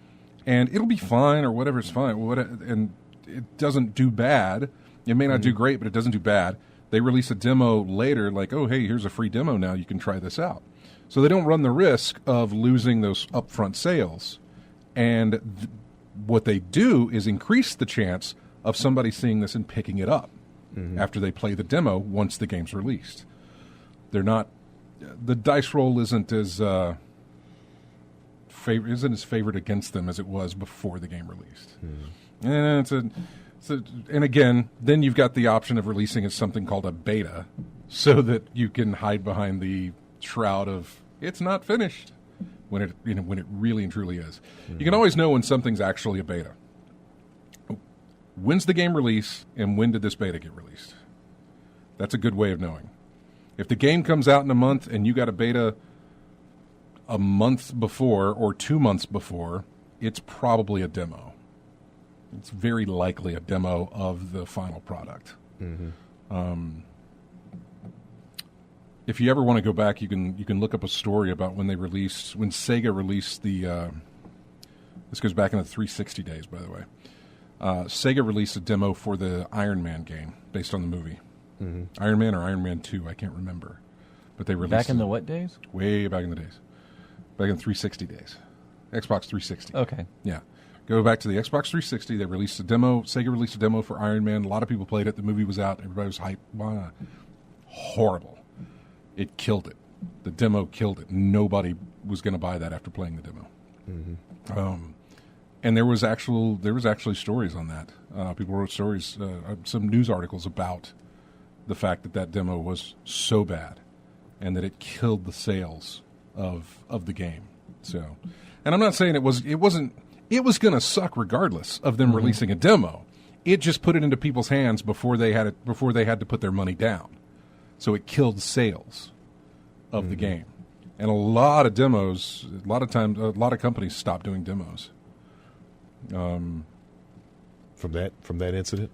and it'll be fine, or whatever, it's fine, and it doesn't do bad. It may not do great, but it doesn't do bad. They release a demo later, like, oh, hey, here's a free demo now. You can try this out. So they don't run the risk of losing those upfront sales. And what they do is increase the chance of somebody seeing this and picking it up after they play the demo once the game's released. They're not... The dice roll isn't as favored against them as it was before the game released. And and again, then you've got the option of releasing as something called a beta, so that you can hide behind the shroud of it's not finished when it really and truly is. You can always know when something's actually a beta. When's the game release, and when did this beta get released? That's a good way of knowing. If the game comes out in a month and you got a beta a month before or 2 months before, it's probably a demo. It's very likely a demo of the final product. If you ever want to go back, you can look up a story about when Sega released the. This goes back in the 360 days, by the way. Sega released a demo for the Iron Man game based on the movie. Iron Man or Iron Man 2, I can't remember, but they released Back in the what days? Way back in the days, back in 360 days, Xbox 360. Okay, yeah. Go back to the Xbox 360. They released a demo. Sega released a demo for Iron Man. A lot of people played it. The movie was out. Everybody was hyped. Wow. Horrible. It killed it. The demo killed it. Nobody was going to buy that after playing the demo. And there was actually stories on that. People wrote stories, some news articles about the fact that demo was so bad, and that it killed the sales of the game. So, and I'm not saying it wasn't. It was going to suck regardless of them releasing a demo. It just put it into people's hands before they had to put their money down. So it killed sales of the game. And a lot of demos, a lot of times, a lot of companies stopped doing demos. From that incident?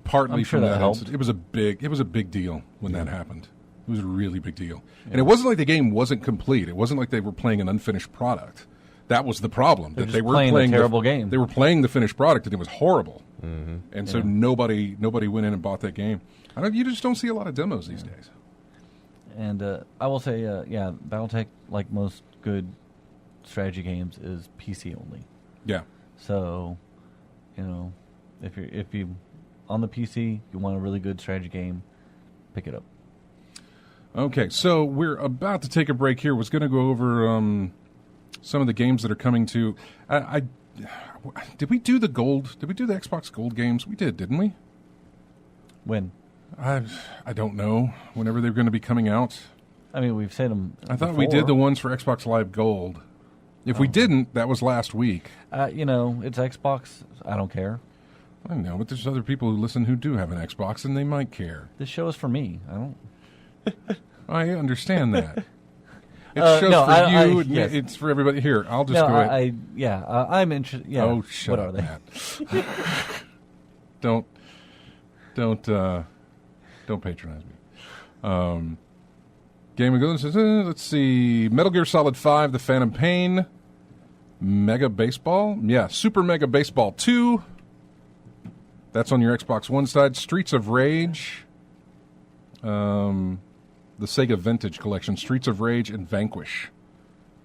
Partly I'm sure from that that helped. incident. It was a big deal when that happened. It was a really big deal. And it wasn't like the game wasn't complete. It wasn't like they were playing an unfinished product. That was the problem. They're That just they were playing a playing terrible game. They were playing the finished product, and it was horrible. And so nobody went in and bought that game. You just don't see a lot of demos these days. And I will say, BattleTech, like most good strategy games, is PC only. Yeah. So, if you on the PC, you want a really good strategy game, pick it up. Okay, so we're about to take a break here. Was going to go over some of the games that are coming to. Did we do the gold? Did we do the Xbox Gold games? We did, didn't we? When? I don't know. Whenever they're going to be coming out. I mean, we've said them. I thought we did the ones for Xbox Live Gold. If we didn't, that was last week. It's Xbox. I don't care. I know, but there's other people who listen who do have an Xbox, and they might care. This show is for me. I don't. I understand that. It's just for you. Yes. It's for everybody. Here, I'll just go ahead. I'm interested. Yeah. Oh, shut up, What are they? Matt. Don't patronize me. Game of Gold says, let's see, Metal Gear Solid 5, The Phantom Pain, Mega Baseball, Super Mega Baseball 2. That's on your Xbox One side. Streets of Rage, the Sega Vintage Collection, Streets of Rage and Vanquish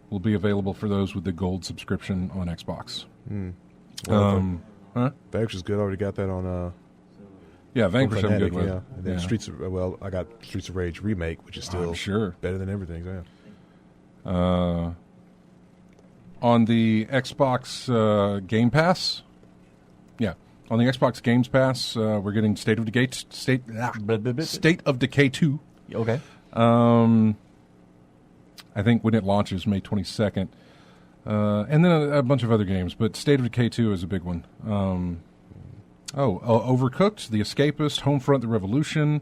will be available for those with the gold subscription on Xbox. Vanquish is good. I already got that on. Vanquish I'm good with. Yeah. And then I got Streets of Rage Remake, which is still better than everything. So yeah. On the Xbox Game Pass, on the Xbox Games Pass, we're getting State of Decay 2. Okay. I think when it launches, May 22nd. And then a bunch of other games, but State of Decay 2 is a big one. Overcooked, The Escapist, Homefront: The Revolution,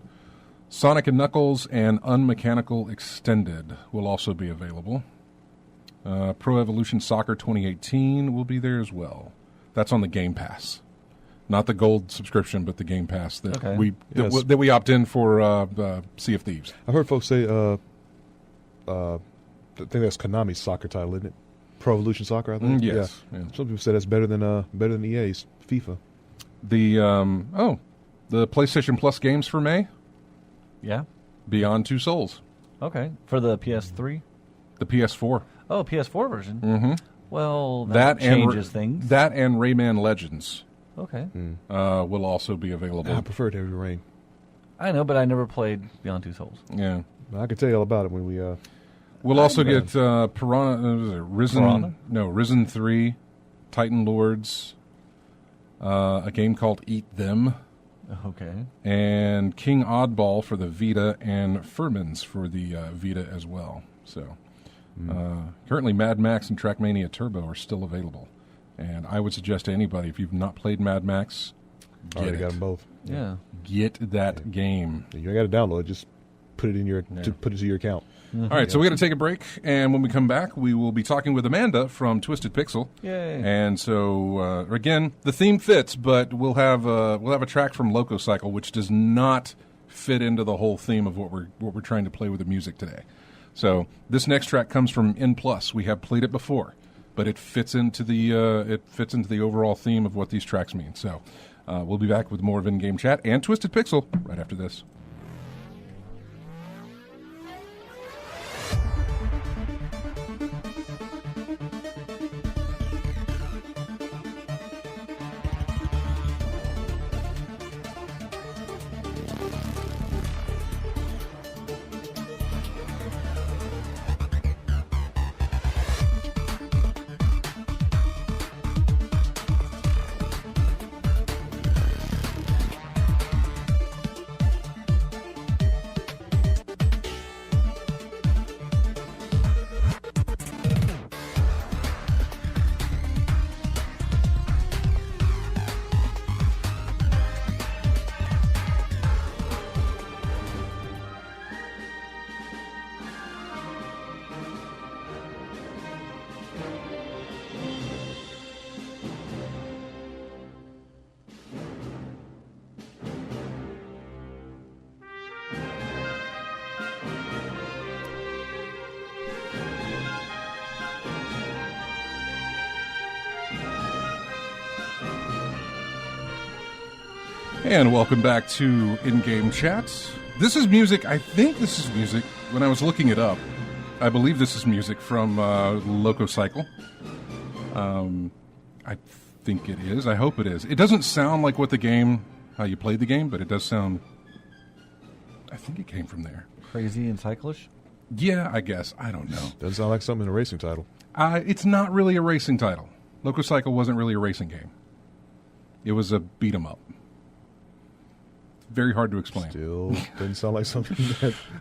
Sonic & Knuckles and Unmechanical Extended will also be available. Pro Evolution Soccer 2018 will be there as well. That's on the Game Pass. Not the gold subscription, but the Game Pass that that we opt in for Sea of Thieves. I've heard folks say, I think that's Konami's soccer title, isn't it? Pro Evolution Soccer, I think. Yes. Yeah. Some people say that's better than EA's FIFA. The PlayStation Plus games for May. Yeah. Beyond Two Souls. Okay. For the PS3? The PS4. Oh, PS4 version. Mm-hmm. Well, that changes things. That and Rayman Legends. Okay. Will also be available. I prefer Heavy Rain. I know, but I never played Beyond Two Souls. Yeah. I can tell you all about it when we... We'll also get Risen 3, Titan Lords, a game called Eat Them. Okay. And King Oddball for the Vita and Furmans for the Vita as well. So currently Mad Max and Trackmania Turbo are still available. And I would suggest to anybody, if you've not played Mad Max, get it. Got them both. Yeah. Get that game. You ain't got to download it. Just put it in put it to your account. All right, so we're going to take a break, and when we come back, we will be talking with Amanda from Twisted Pixel. Yay! And so, again, the theme fits, but we'll have a track from Loco Cycle, which does not fit into the whole theme of what we're trying to play with the music today. So this next track comes from N+. We have played it before, but it fits into the overall theme of what these tracks mean. So we'll be back with more of In-Game Chat and Twisted Pixel right after this. And welcome back to In-Game Chat. This is music, I think this is music, when I was looking it up, I believe this is music from Loco Cycle. I think it is. I hope it is. It doesn't sound like how you played the game, but it does sound, I think it came from there. Crazy and cyclish? Yeah, I guess. I don't know. Doesn't sound like something in a racing title. It's not really a racing title. Loco Cycle wasn't really a racing game. It was a beat-em-up. Very hard to explain. Still doesn't sound like something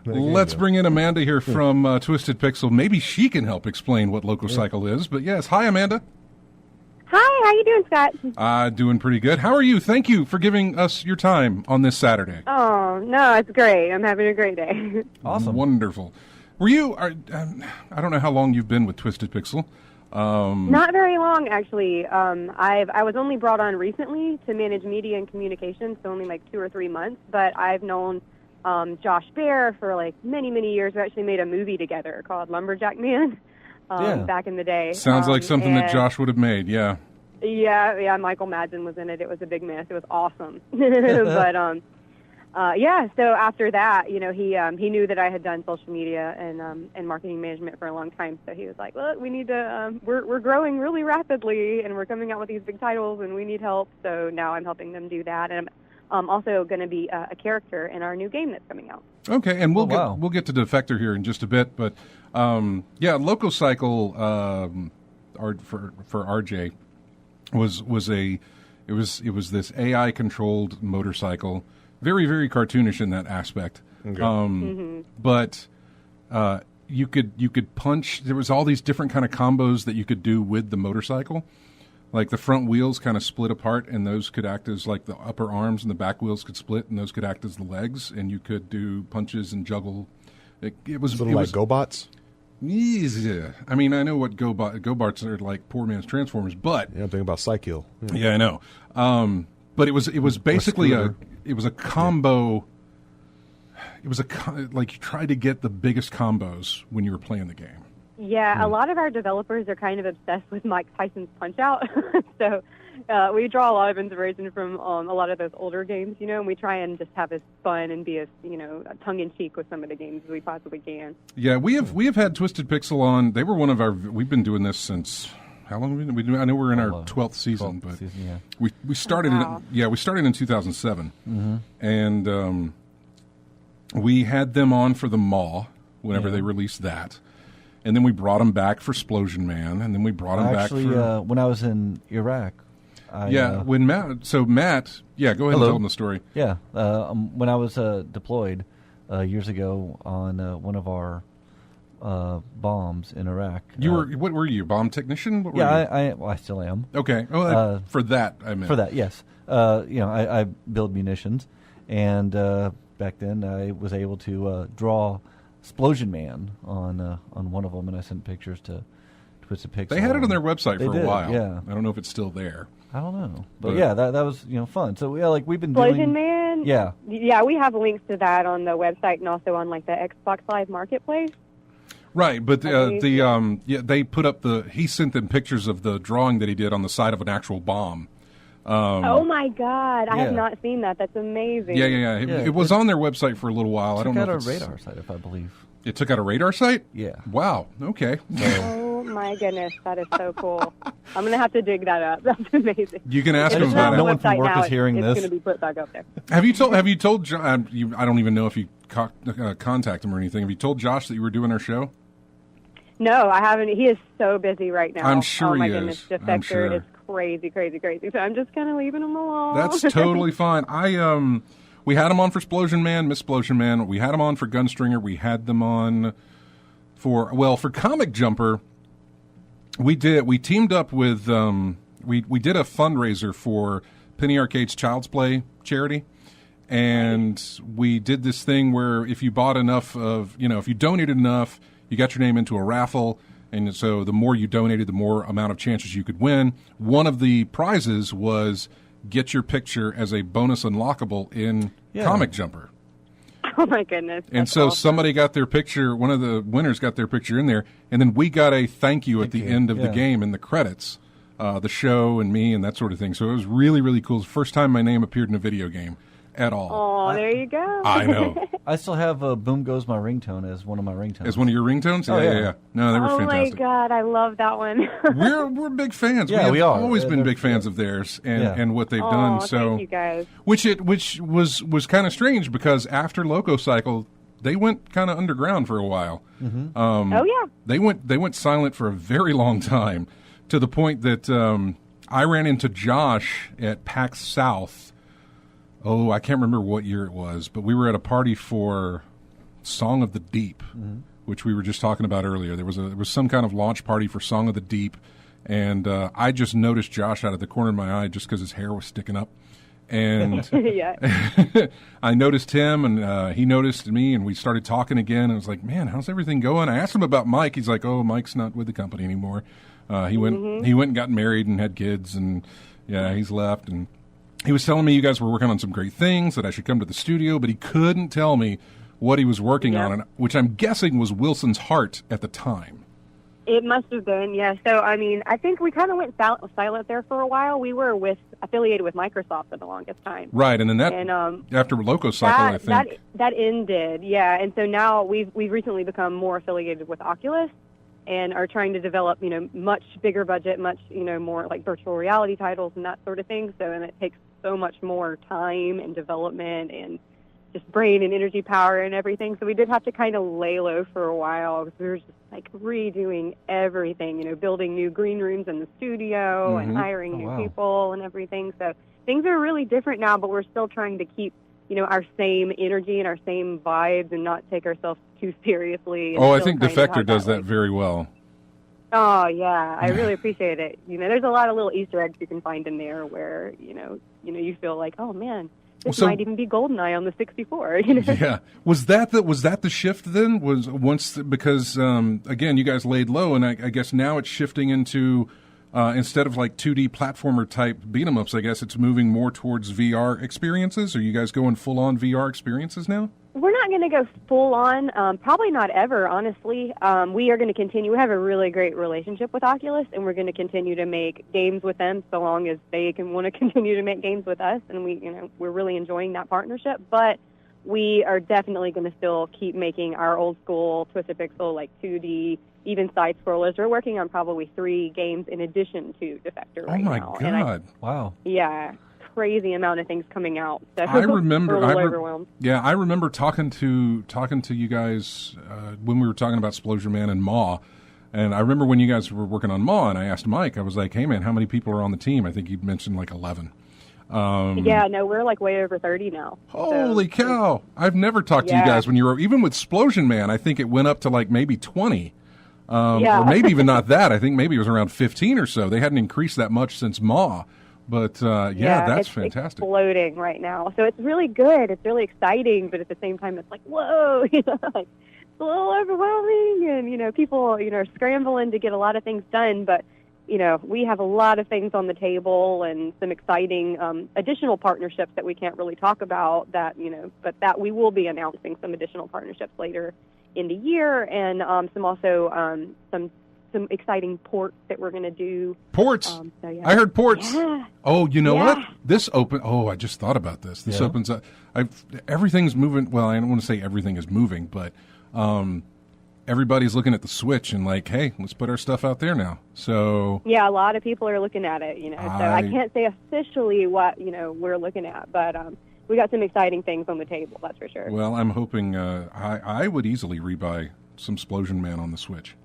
Let's bring in Amanda here from Twisted Pixel. Maybe she can help explain what Loco Cycle is. But yes, hi, Amanda. Hi, how you doing, Scott? Doing pretty good. How are you? Thank you for giving us your time on this Saturday. Oh, no, it's great. I'm having a great day. Awesome. Wonderful. Were you, I don't know how long you've been with Twisted Pixel. Not very long, actually. I was only brought on recently to manage media and communications, so only like 2 or 3 months. But I've known Josh Bear for like many, many years. We actually made a movie together called Lumberjack Man back in the day. Sounds like something that Josh would have made, yeah. Yeah, Michael Madsen was in it. It was a big mess. It was awesome. But so after that, you know, he knew that I had done social media and marketing management for a long time. So he was like, "Look, we need to. We're growing really rapidly, and we're coming out with these big titles, and we need help." So now I'm helping them do that, and I'm also going to be a character in our new game that's coming out. Okay, and we'll get to Defector here in just a bit, but Loco Cycle for RJ was this AI controlled motorcycle. Very, very cartoonish in that aspect. Okay. But you could punch. There was all these different kind of combos that you could do with the motorcycle. Like the front wheels kind of split apart, and those could act as like the upper arms, and the back wheels could split, and those could act as the legs, and you could do punches and juggle. It was Little like GoBots. Yeah, I mean, I know what GoBots are like, poor man's Transformers, but Yeah, I'm thinking about Psykill. yeah, I know. But it was basically a combo. It was like you tried to get the biggest combos when you were playing the game. Yeah, a lot of our developers are kind of obsessed with Mike Tyson's Punch-Out. So we draw a lot of inspiration from a lot of those older games, and we try and just have as fun and be as, tongue-in-cheek with some of the games as we possibly can. Yeah, we have had Twisted Pixel on. They were one of our. We've been doing this since how long have we been doing? I know we're in our 12th season, but we started we started in 2007, and we had them on for the Maw whenever they released that. And then we brought them back for Splosion Man, and then we brought them back for... when I was in Iraq. When Matt... So Matt... Yeah, go ahead and tell them the story. Yeah, when I was deployed years ago on one of our bombs in Iraq. What were you, bomb technician? What were you? I still am. Okay. For that, I meant. For that, yes. I build munitions, and back then I was able to draw... Splosion Man on one of them, and I sent pictures to Twisted Pixel. They had it on their website for a while. Yeah, I don't know if it's still there. I don't know, but yeah, that was fun. So yeah, like we've been Splosion doing. Man. Yeah, we have links to that on the website and also on like the Xbox Live Marketplace. Right, but they put up he sent them pictures of the drawing that he did on the side of an actual bomb. Oh my God! I have not seen that. That's amazing. Yeah. It was on their website for a little while. I don't know. It took out a radar site, if I believe. It took out a radar site? Yeah. Wow. Okay. Oh my goodness, that is so cool. I'm gonna have to dig that up. That's amazing. You can ask them about it. No one from work is hearing this. It's gonna be put back up there. Have you told John? I don't even know if you contact him or anything. Have you told Josh that you were doing our show? No, I haven't. He is so busy right now. I'm sure oh my he goodness, is. Defector I'm sure. is crazy. So I'm just kind of leaving him alone. That's totally fine. We had him on for Splosion Man, Miss Splosion Man. We had him on for Gunstringer. We had them on for Comic Jumper. We teamed up with we did a fundraiser for Penny Arcade's Child's Play charity, and we did this thing where if you bought enough of if you donated enough, you got your name into a raffle. And so the more you donated, the more amount of chances you could win. One of the prizes was get your picture as a bonus unlockable in Comic Jumper. Oh, my goodness. And so somebody got their picture, one of the winners got their picture in there, and then we got a thank you at the end of the game in the credits, the show and me and that sort of thing. So it was really, really cool. It was the first time my name appeared in a video game at all. Oh, there you go. I know. I still have Boom Goes My Ringtone as one of my ringtones. As one of your ringtones? Yeah. No, they were fantastic. Oh, my God. I love that one. We're big fans. Yeah, we are. Always been big fans of theirs and what they've done. So thank you guys. Which was kind of strange because after Loco Cycle, they went kind of underground for a while. Mm-hmm. They went silent for a very long time, to the point that I ran into Josh at PAX South. Oh, I can't remember what year it was, but we were at a party for Song of the Deep, which we were just talking about earlier. There was some kind of launch party for Song of the Deep, and I just noticed Josh out of the corner of my eye just because his hair was sticking up. And I noticed him, and he noticed me, and we started talking again. And I was like, man, how's everything going? I asked him about Mike. He's like, oh, Mike's not with the company anymore. He went and got married and had kids, and he's left. And he was telling me you guys were working on some great things, that I should come to the studio, but he couldn't tell me what he was working on, which I'm guessing was Wilson's Heart at the time. It must have been, yeah. So, I mean, I think we kind of went silent there for a while. We were affiliated with Microsoft for the longest time. Right, and then after Loco Cycle, I think. That ended, yeah. And so now we've recently become more affiliated with Oculus and are trying to develop, much bigger budget, much, more like virtual reality titles and that sort of thing. So, and it takes so much more time and development and just brain and energy power and everything. So we did have to kind of lay low for a while because we were just like redoing everything, building new green rooms in the studio and hiring new people and everything. So things are really different now, but we're still trying to keep, our same energy and our same vibes and not take ourselves too seriously. Oh, I think Defector does that very well. Oh yeah, I really appreciate it. There's a lot of little Easter eggs you can find in there where you feel like, oh man, this might even be GoldenEye on the 64. Yeah, was that the shift then? Was once because again, you guys laid low, and I guess now it's shifting into instead of like 2D platformer type beat 'em ups. I guess it's moving more towards VR experiences. Are you guys going full on VR experiences now? We're not going to go full on, probably not ever, honestly. We are going to continue. We have a really great relationship with Oculus, and we're going to continue to make games with them so long as they can want to continue to make games with us. And we're really enjoying that partnership. But we are definitely going to still keep making our old school Twisted Pixel, like 2D, even side scrollers. We're working on probably 3 games in addition to Defector right now. Oh my God! Wow. Yeah. Crazy amount of things coming out. So I remember. we're a little overwhelmed. Yeah, I remember talking to you guys when we were talking about Splosion Man and Maw, and I remember when you guys were working on Maw, and I asked Mike, I was like, "Hey man, how many people are on the team?" I think you mentioned like 11. Yeah, no, we're like way over 30 now. Holy cow! I've never talked to you guys when you were even with Splosion Man. I think it went up to like maybe 20. Or maybe even not that. I think maybe it was around 15 or so. They hadn't increased that much since Maw. But, that's it's fantastic. Exploding right now. So it's really good. It's really exciting, but at the same time, it's like, whoa, like, it's a little overwhelming. And, people, are scrambling to get a lot of things done. But, we have a lot of things on the table and some exciting additional partnerships that we can't really talk about that, but that we will be announcing some additional partnerships later in the year, and some exciting ports that we're going to do. Ports? I heard ports. Yeah. Oh, you know what? This I just thought about this. This opens up. Everything's moving. Well, I don't want to say everything is moving, but everybody's looking at the Switch and like, hey, let's put our stuff out there now. So yeah, a lot of people are looking at it. So I can't say officially what we're looking at, but we got some exciting things on the table. That's for sure. Well, I'm hoping I would easily rebuy some Splosion Man on the Switch.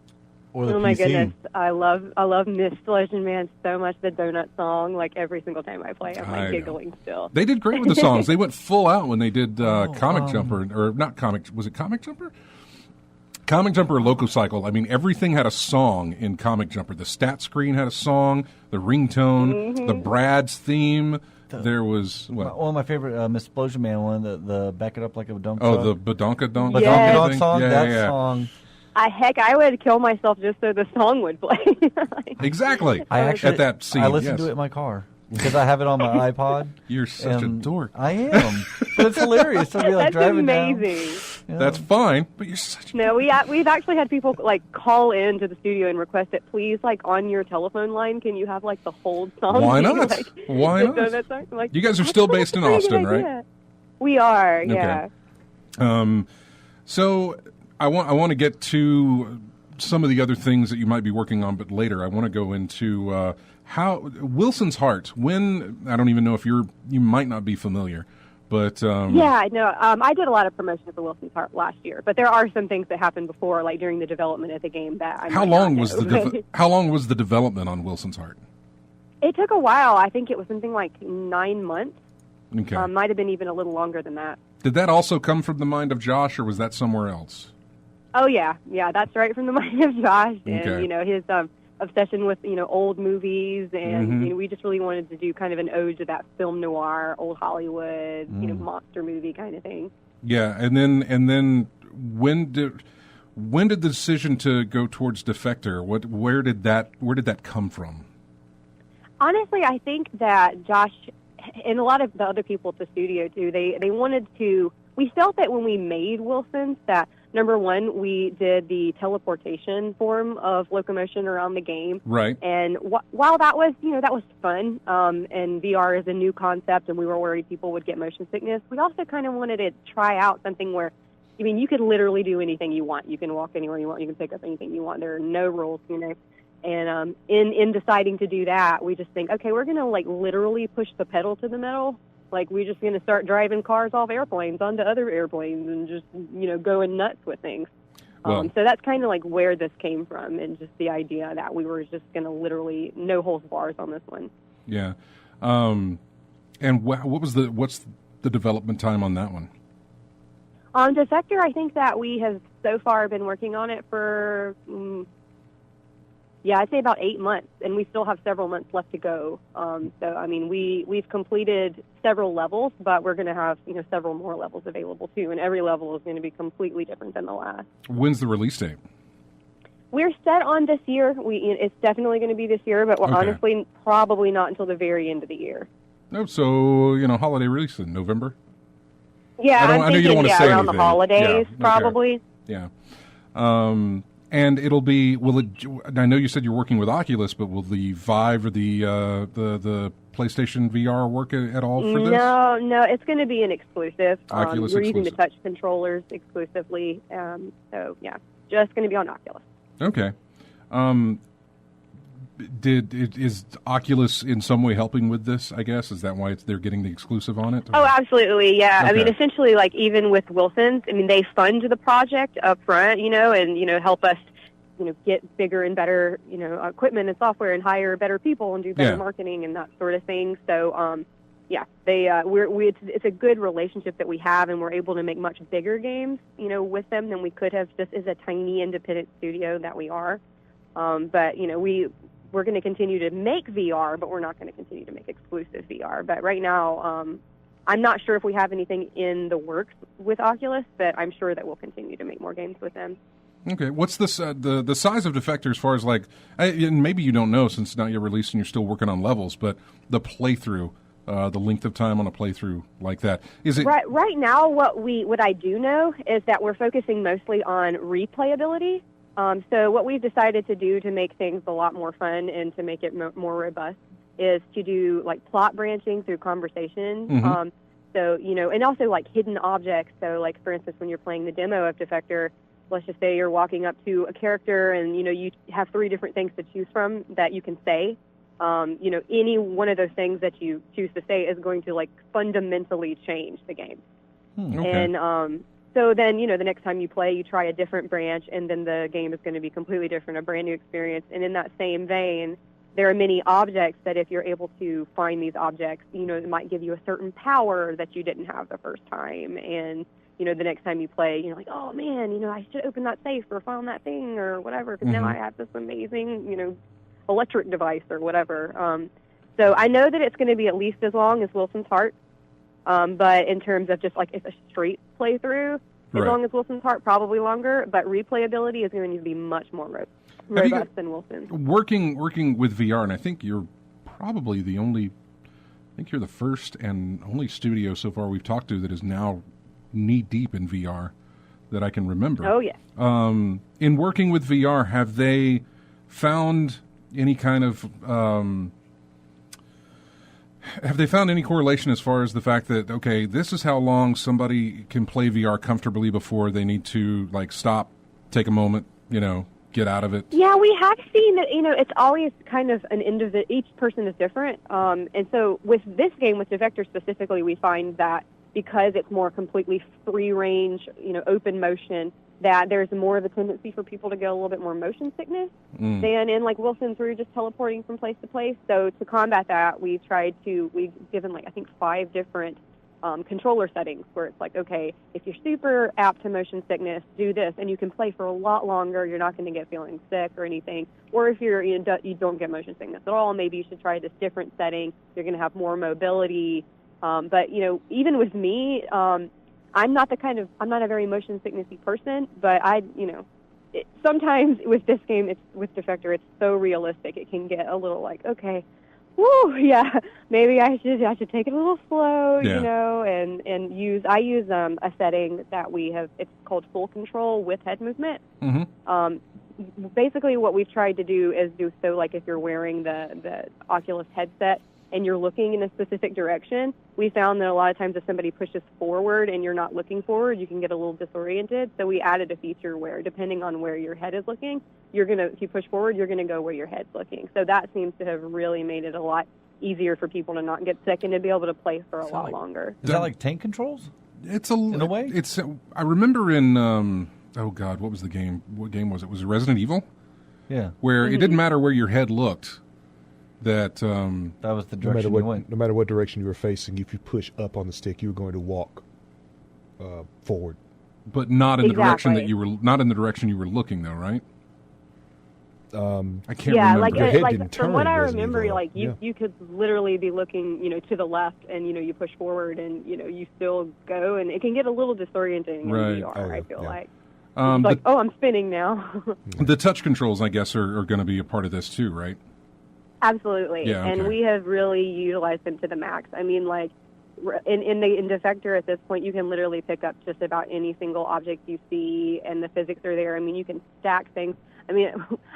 Or the oh my PC. goodness, I love Miss Splosion Man so much. The donut song, like every single time I play, I'm like giggling still. They did great with the songs. They went full out when they did Comic Jumper, or not Comic. Was it Comic Jumper? Comic Jumper or Loco Cycle. I mean, everything had a song in Comic Jumper. The stat screen had a song. The ringtone, the Brad's theme. There was one of my favorite Miss Splosion Man one. The back it up like a dunk. Oh, the Badonka Donk. Badonka Donk song. Yeah. Song. Heck, I would kill myself just so the song would play. Exactly. I actually, at that scene, I listen to it in my car because I have it on my iPod. You're such a dork. I am, but it's hilarious. I'll be like That's driving amazing. down. Yeah. That's fine, but you're such. No, we've actually had people like call in to the studio and request it. Please, like on your telephone line, can you have like the whole song? Why not? Like, Why not? Song? Like, you guys are still based in Austin, right? We are. Yeah. So I want to get to some of the other things that you might be working on, but later I want to go into how Wilson's Heart. When I don't even know if you might not be familiar, but I did a lot of promotion for Wilson's Heart last year, but there are some things that happened before, like during the development of the game that I how long was the development on Wilson's Heart? It took a while. I think it was something like 9 months. Okay, might have been even a little longer than that. Did that also come from the mind of Josh, or was that somewhere else? Oh yeah, that's right from the mind of Josh, and okay. His obsession with old movies, and we just really wanted to do kind of an ode to that film noir, old Hollywood, monster movie kind of thing. Yeah, and then when did the decision to go towards Defector? Where did that come from? Honestly, I think that Josh and a lot of the other people at the studio too, they wanted to. We felt that when we made Wilson's that. Number one, we did the teleportation form of locomotion around the game. Right. And while that was, that was fun, and VR is a new concept, and we were worried people would get motion sickness, we also kind of wanted to try out something where, you could literally do anything you want. You can walk anywhere you want. You can pick up anything you want. There are no rules, And in deciding to do that, we just think, okay, we're going to, literally push the pedal to the metal. We're just going to start driving cars off airplanes onto other airplanes and just, going nuts with things. Well, so that's kind of where this came from, and just the idea that we were just going to literally no holds bars on this one. Yeah. And what's the development time on that one? On Defector, I think that we have so far been working on it for Yeah, I'd say about 8 months, and we still have several months left to go. So, I mean, we've completed several levels, but we're going to have, several more levels available too, and every level is going to be completely different than the last. When's the release date? We're set on this year. It's definitely going to be this year, but we're honestly probably not until the very end of the year. No, so, holiday release in November? Yeah, I know you don't want to say around anything. The holidays, probably. Yeah. And it'll be. I know you said you're working with Oculus, but will the Vive or the PlayStation VR work at all for this? No, it's going to be an exclusive. Oculus we're exclusive. using the touch controllers exclusively. So yeah, just going to be on Oculus. Okay. Is Oculus in some way helping with this, I guess? Is that why they're getting the exclusive on it? Or? Oh, absolutely, yeah. Okay. I mean, essentially, like, even with Wilson's, I mean, they fund the project up front, and, help us, get bigger and better, equipment and software and hire better people and do better marketing and that sort of thing. So, yeah, it's a good relationship that we have, and we're able to make much bigger games, with them than we could have just as a tiny independent studio that we are. But, we're going to continue to make VR, but we're not going to continue to make exclusive VR. But right now, I'm not sure if we have anything in the works with Oculus, but I'm sure that we'll continue to make more games with them. Okay, what's the size of Defector as far as and maybe you don't know since it's not yet released and you're still working on levels, but the playthrough, the length of time on a playthrough like that, is it right now? What I do know is that we're focusing mostly on replayability. So what we've decided to do to make things a lot more fun and to make it more robust is to do plot branching through conversation. Mm-hmm. So, and also hidden objects. So for instance, when you're playing the demo of Defector, let's just say you're walking up to a character and, you have 3 different things to choose from that you can say. Any one of those things that you choose to say is going to fundamentally change the game. Okay. And, so then, the next time you play, you try a different branch, and then the game is going to be completely different, a brand new experience. And in that same vein, there are many objects that if you're able to find these objects, it might give you a certain power that you didn't have the first time. And, the next time you play, you're like, oh, man, I should open that safe or find that thing or whatever, because now I have this amazing, electric device or whatever. So I know that it's going to be at least as long as Wilson's Heart. But in terms of just it's a straight playthrough, as long as Wilson's Heart, probably longer. But replayability is going to be much more robust than Wilson's. Working with VR, and I think you're probably the only. I think you're the first and only studio so far we've talked to that is now knee deep in VR that I can remember. Oh yeah. In working with VR, have they found any kind of have they found any correlation as far as the fact that, okay, this is how long somebody can play VR comfortably before they need to stop, take a moment, get out of it? Yeah, we have seen that, it's always kind of an individual, each person is different. And so with this game, with Defector specifically, we find that because it's more completely free range, open motion, that there's more of a tendency for people to get a little bit more motion sickness than in Wilson's where you're just teleporting from place to place. So to combat that, we've given I think 5 different controller settings where it's okay, if you're super apt to motion sickness, do this, and you can play for a lot longer. You're not going to get feeling sick or anything. Or if you don't get motion sickness at all, maybe you should try this different setting. You're going to have more mobility. But even with me, I'm not a very motion sicknessy person, but sometimes with this game, with Defector, it's so realistic. It can get a little okay, woo, yeah, maybe I should take it a little slow, and I use a setting that we have. It's called full control with head movement. Mm-hmm. Basically, what we've tried to do is if you're wearing the Oculus headset and you're looking in a specific direction, we found that a lot of times if somebody pushes forward and you're not looking forward, you can get a little disoriented. So we added a feature where, depending on where your head is looking, if you push forward, you're going to go where your head's looking. So that seems to have really made it a lot easier for people to not get sick and to be able to play for a lot longer. Is that like tank controls? It's in a way? I remember in, oh God, what was the game? What game was it? Was it Resident Evil? Yeah. Where it didn't matter where your head looked. That was the direction you went. No matter what direction you were facing, if you push up on the stick, you were going to walk forward. But not in the direction that you were looking, though, right? I can't Yeah, remember. Your head like didn't from turn what I Resident remember, Evil. like you could literally be looking, to the left, and you push forward, and you still go, and it can get a little disorienting in Right. VR. Oh, yeah, I feel yeah. like it's like, oh, I'm spinning now. The touch controls, I guess, are going to be a part of this too, right? Absolutely, Yeah, okay. and we have really utilized them to the max. I mean, like in Defector at this point, you can literally pick up just about any single object you see, and the physics are there. I mean, you can stack things. I mean,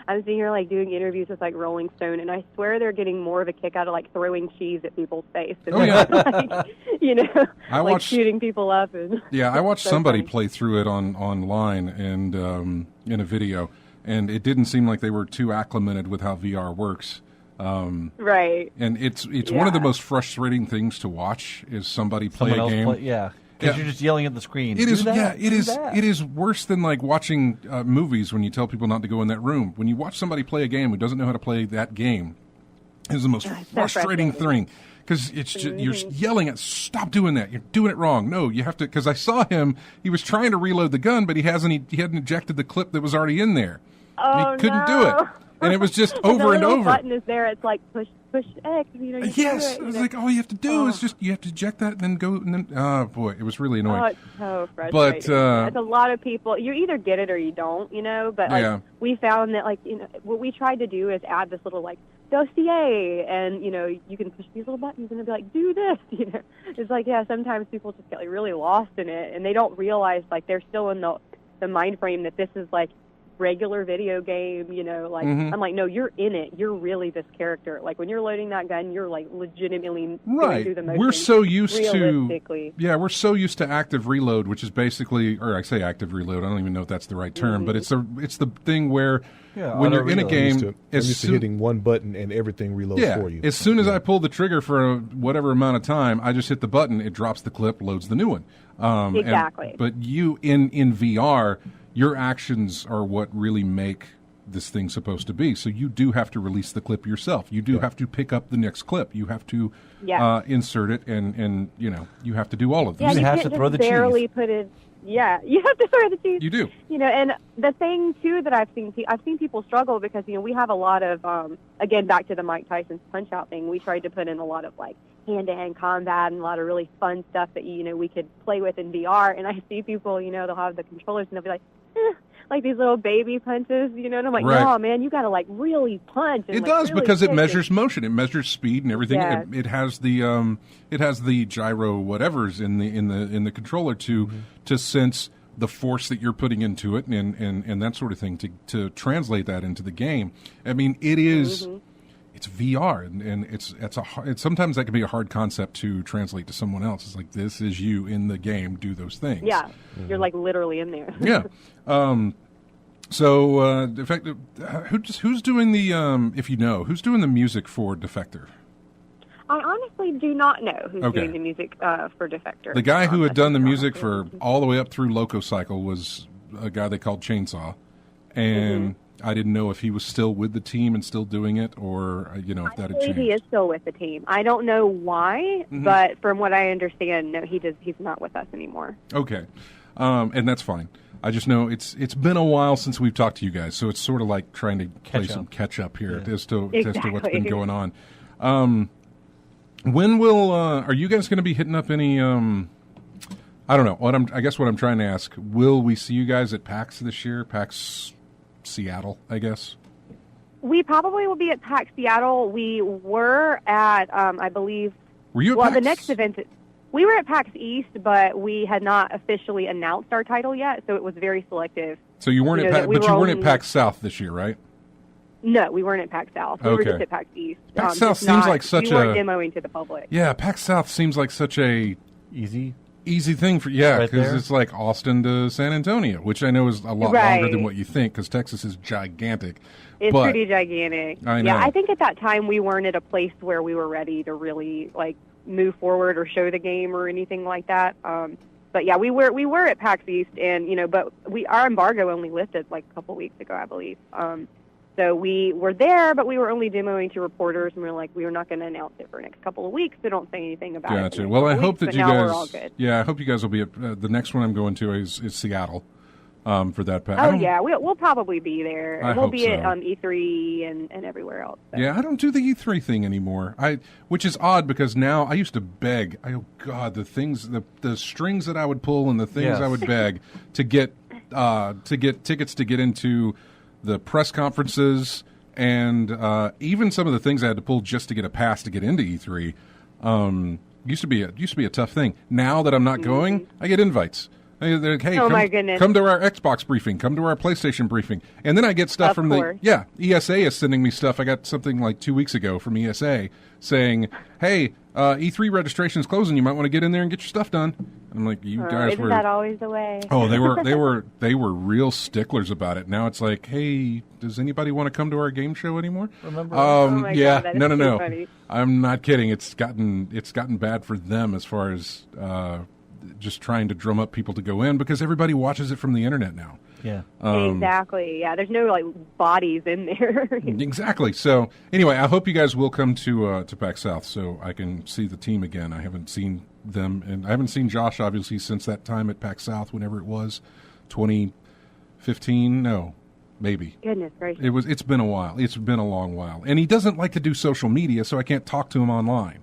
I'm sitting here like doing interviews with like Rolling Stone, and I swear they're getting more of a kick out of like throwing cheese at people's face. Oh, yeah. Like, I like watched- shooting people up. And Yeah, I watched so somebody funny. play through it online and in a video, and it didn't seem like they were too acclimated with how VR works. Right. And it's one of the Yeah. most frustrating things to watch is somebody play Someone a else game. play, yeah. Because Yeah. you're just yelling at the screen. It Do is, that, yeah, it do is. that. It is worse than like watching movies when you tell people not to go in that room. When you watch somebody play a game who doesn't know how to play that game, it is the most frustrating thing because it's just, you're yelling at, stop doing that. You're doing it wrong. No, you have to. Because I saw him. He was trying to reload the gun, but he hadn't ejected the clip that was already in there. Oh, he couldn't do it, no. and it was just And over the and little over. button is there. It's like push X. You can Yes, do it it. was like all you have to do is just you have to eject that and then go. And then, oh boy, it was really annoying. Oh, it's so frustrating. But, it's a lot of people. You either get it or you don't, But like Yeah. we found that, like what we tried to do is add this little like dossier, and you can push these little buttons and it'll be like, do this. It's like, yeah. Sometimes people just get like really lost in it, and they don't realize like they're still in the mind frame that this is like regular video game, like I'm like, no, you're in it. You're really this character. Like when you're loading that gun, you're like legitimately going through the motions. We're so used realistically. we're so used to active reload, which is basically, or I say active reload, I don't even know if that's the right term, but it's the thing where when you're in a auto-reload. game, I'm used to hitting one button and everything reloads for you. as soon as I pull the trigger for whatever amount of time, I just hit the button, it drops the clip, loads the new one. Exactly. But you in VR, your actions are what really make this thing supposed to be. So you do have to release the clip yourself. You do have to pick up the next clip. You have to insert it, and you have to do all of Yeah, this. You have can't to throw just the cheese. barely put it. Yeah, you have to throw the cheese. You do. And the thing too that I've seen people struggle because we have a lot of again, back to the Mike Tyson's Punch Out thing. We tried to put in a lot of like hand-to-hand combat and a lot of really fun stuff that we could play with in VR. And I see people, they'll have the controllers and they'll be like, like these little baby punches, and I'm like, Right. no, man, you got to like really punch. And, It like, does really because it kick measures motion. It measures speed and everything. Yes. It has the gyro whatever's in the controller to sense the force that you're putting into it and that sort of thing to translate that into the game. I mean, it is. It's VR, and it's sometimes that can be a hard concept to translate to someone else. It's like, this is you in the game. Do those things. Yeah, you're like literally in there. Yeah. So, in fact, who's doing the who's doing the music for Defector? I honestly do not know who's Okay. doing the music for Defector. The guy who had done the music honestly. for all the way up through Loco Cycle was a guy they called Chainsaw, and I didn't know if he was still with the team and still doing it, or if that had I believe changed. he is still with the team. I don't know why, but from what I understand, no, he's not with us anymore. Okay, and that's fine. I just know it's been a while since we've talked to you guys, so it's sort of like trying to play some catch up here as to what's Exactly. been going on. When will are you guys going to be hitting up any? I don't know. I guess what I'm trying to ask: will we see you guys at PAX this year? PAX Seattle, I guess. We probably will be at PAX Seattle. We were at, I believe. Were you at well, PAX? the next event. We were at PAX East, but we had not officially announced our title yet, so it was very selective. So you weren't You at know, PAX, that we but you were weren't at only- PAX South this year, right? No, we weren't at PAX South. We were Okay. just at PAX East. PAX just South seems not- like such we werenn't a- demoing to the public. Yeah, PAX South seems like such a Easy. easy thing for Right because there. it's like Austin to San Antonio, which I know is a lot Right. longer than what you think because Texas is gigantic. It's but, pretty gigantic. I know. Yeah, I think at that time we weren't at a place where we were ready to really like move forward or show the game or anything like that. But yeah, we were at PAX East, and but our embargo only lifted like a couple weeks ago, I believe. So we were there, but we were only demoing to reporters, and we were like, we were not going to announce it for the next couple of weeks, so don't say anything about it. Gotcha. for the Well, I next hope couple that weeks, you but now guys. we're all good. Yeah, I hope you guys will be at the next one I'm going to is Seattle. for that. Oh yeah, we'll probably be there. I We'll hope be at so. E3 and everywhere else. So. Yeah, I don't do the E3 thing anymore. Which is odd because now I used to beg. Oh God, the things, the strings that I would pull and the things I would beg to get tickets to get into the press conferences and even some of the things I had to pull just to get a pass to get into E3. Used to be a tough thing. Now that I'm not going, I get invites. They're like, hey, my goodness. come to our Xbox briefing, come to our PlayStation briefing. And then I get stuff from course. ESA is sending me stuff. I got something like 2 weeks ago from ESA saying, hey, E3 registration is closing. You might want to get in there and get your stuff done. And I'm like, you guys isn't were... that always the way? Oh, they were real sticklers about it. Now it's like, hey, does anybody want to come to our game show anymore? Remember? Oh my yeah, God, that is no. too funny. I'm not kidding. It's gotten bad for them as far as just trying to drum up people to go in because everybody watches it from the internet now. Yeah. Exactly. Yeah, there's no like bodies in there. Exactly. So anyway, I hope you guys will come to PAX South so I can see the team again. I haven't seen them, and I haven't seen Josh obviously since that time at PAX South, whenever it was, 2015. No, maybe. Goodness gracious. It's been a while. It's been a long while, and he doesn't like to do social media, so I can't talk to him online.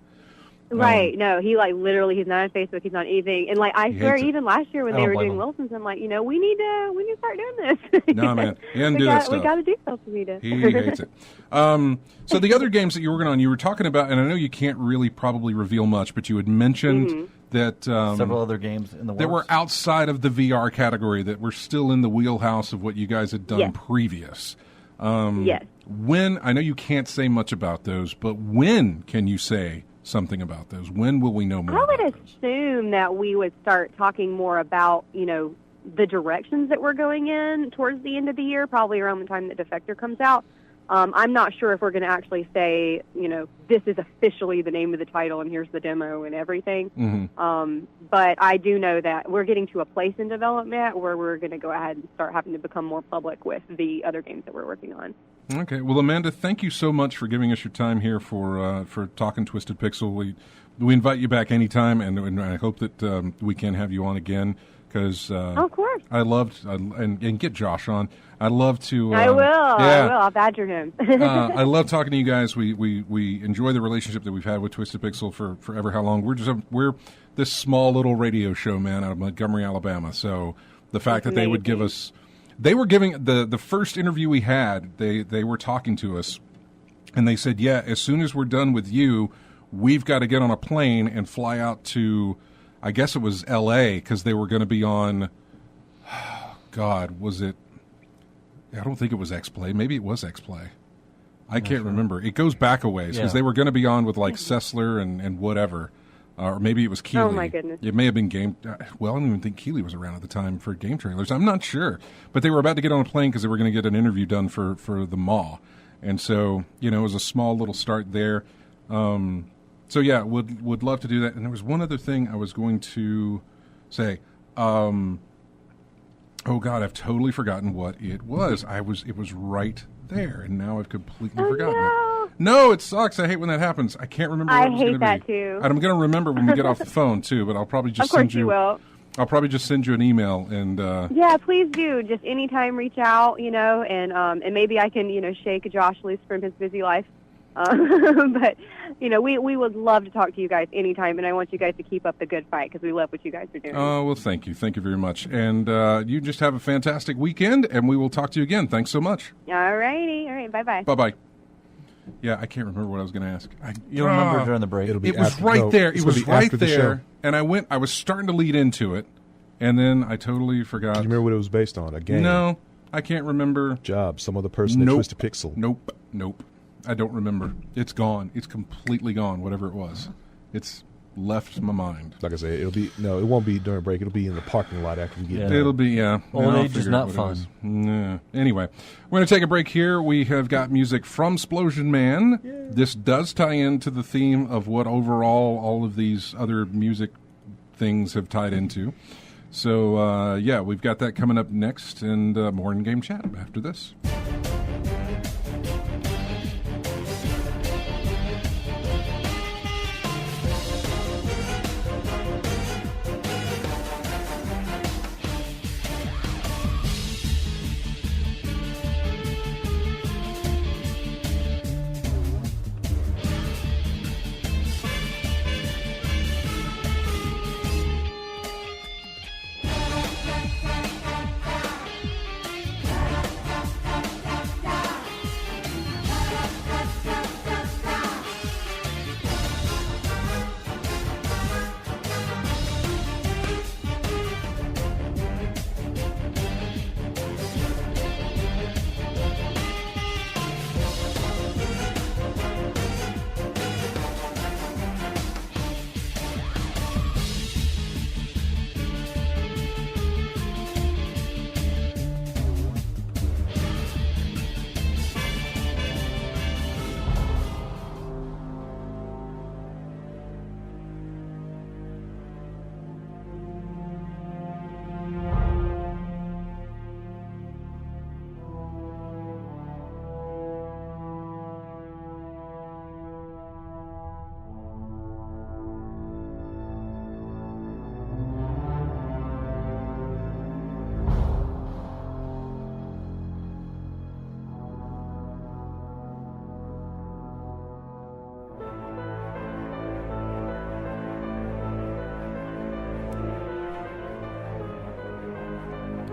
Right. No, he like literally he's not on Facebook, he's not anything. And like I swear hates it. even last year when I they don't were blame doing him. Wilson's, I'm like, we need to start doing this. No, man. He doesn't do that stuff. We got to do social media. He hates it. So the other games that you were working on, you were talking about, and I know you can't really probably reveal much, but you had mentioned that Several other games in the works. that were outside of the VR category, that were still in the wheelhouse of what you guys had done Yes. previous. Yes. When, I know you can't say much about those, but when can you say something about those? When will we know more I would about those? assume that we would start talking more about, the directions that we're going in towards the end of the year, probably around the time that Defector comes out. I'm not sure if we're going to actually say, this is officially the name of the title and here's the demo and everything. Mm-hmm. But I do know that we're getting to a place in development where we're going to go ahead and start having to become more public with the other games that we're working on. Okay. Well, Amanda, thank you so much for giving us your time here for Talking Twisted Pixel. We invite you back anytime, and I hope that we can have you on again because Of course. I loved and get Josh on. I love to. I will. Yeah. I'll badger him. I love talking to you guys. We enjoy the relationship that we've had with Twisted Pixel for forever. How long? We're this small little radio show, man, out of Montgomery, Alabama. So the fact that they would give us, they were giving the first interview we had. They were talking to us, and they said, yeah, as soon as we're done with you, we've got to get on a plane and fly out to, I guess it was L.A. because they were going to be on. God, was it? I don't think it was X-Play. Maybe it was X-Play. I can't remember. It goes back a ways because they were going to be on with like Sessler and whatever. Or maybe it was Keeley. Oh, my goodness. It may have been Game... Well, I don't even think Keeley was around at the time for game trailers. I'm not sure. But they were about to get on a plane because they were going to get an interview done for the Maw. And so, it was a small little start there. So, yeah, would love to do that. And there was one other thing I was going to say. Oh, God, I've totally forgotten what it was. It was right there, and now I've completely forgotten it. No, it sucks. I hate when that happens. I can't remember what it was going to be. I hate that, too. And I'm going to remember when we get off the phone, too, but I'll probably just Of course send you... you will. I'll probably just send you an email, and... Yeah, please do. Just anytime reach out, and maybe I can, shake Josh loose from his busy life. But, we would love to talk to you guys anytime, and I want you guys to keep up the good fight because we love what you guys are doing. Oh, well, thank you. Thank you very much. And you just have a fantastic weekend, and we will talk to you again. Thanks so much. All righty. All right, bye-bye. Bye-bye. Yeah, I can't remember what I was going to ask. You'll remember during the break. It'll be It was after- right no, there. it's It gonna was be right after the there, show. and I was starting to lead into it, and then I totally forgot. Do you remember what it was based on? A game? No, I can't remember. Job? Some other person Nope. that Twisted Pixel? Nope. I don't remember. It's gone. It's completely gone, whatever it was. It's left my mind. Like I said, it won't be during break. It'll be in the parking lot after we get done. It'll be, yeah. Old I'll age is figure not out what it fun. is. Nah. Anyway, we're going to take a break here. We have got music from Splosion Man. This does tie into the theme of what overall all of these other music things have tied into. So, yeah, we've got that coming up next, and more in-game chat after this.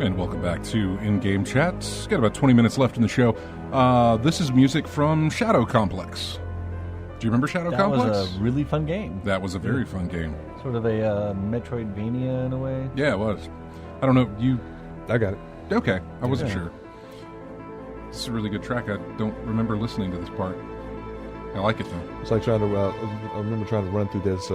And welcome back to In-Game Chat. Got about 20 minutes left in the show. This is music from Shadow Complex. Do you remember Shadow Complex? That was a really fun game. That was a very fun game. Sort of a Metroidvania in a way. Yeah, it was. I don't know. I got it. Okay, I wasn't sure. This is a really good track. I don't remember listening to this part. I like it, though. It's like trying to, I remember trying to run through this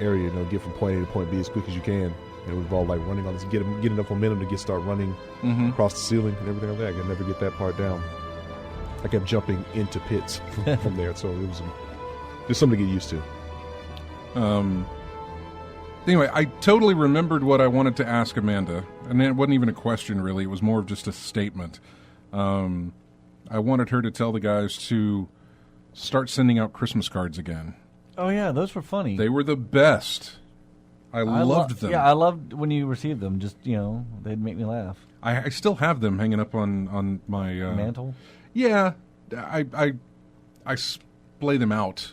area, get from point A to point B as quick as you can. It would involve like running on this, get enough momentum to start running across the ceiling and everything like that. I could never get that part down. I kept jumping into pits from there, so it was just something to get used to. Anyway, I totally remembered what I wanted to ask Amanda, and it wasn't even a question really. It was more of just a statement. I wanted her to tell the guys to start sending out Christmas cards again. Oh yeah, those were funny. They were the best. I loved them. Yeah, I loved when you received them. Just they'd make me laugh. I still have them hanging up on my mantle. Yeah, I splay them out.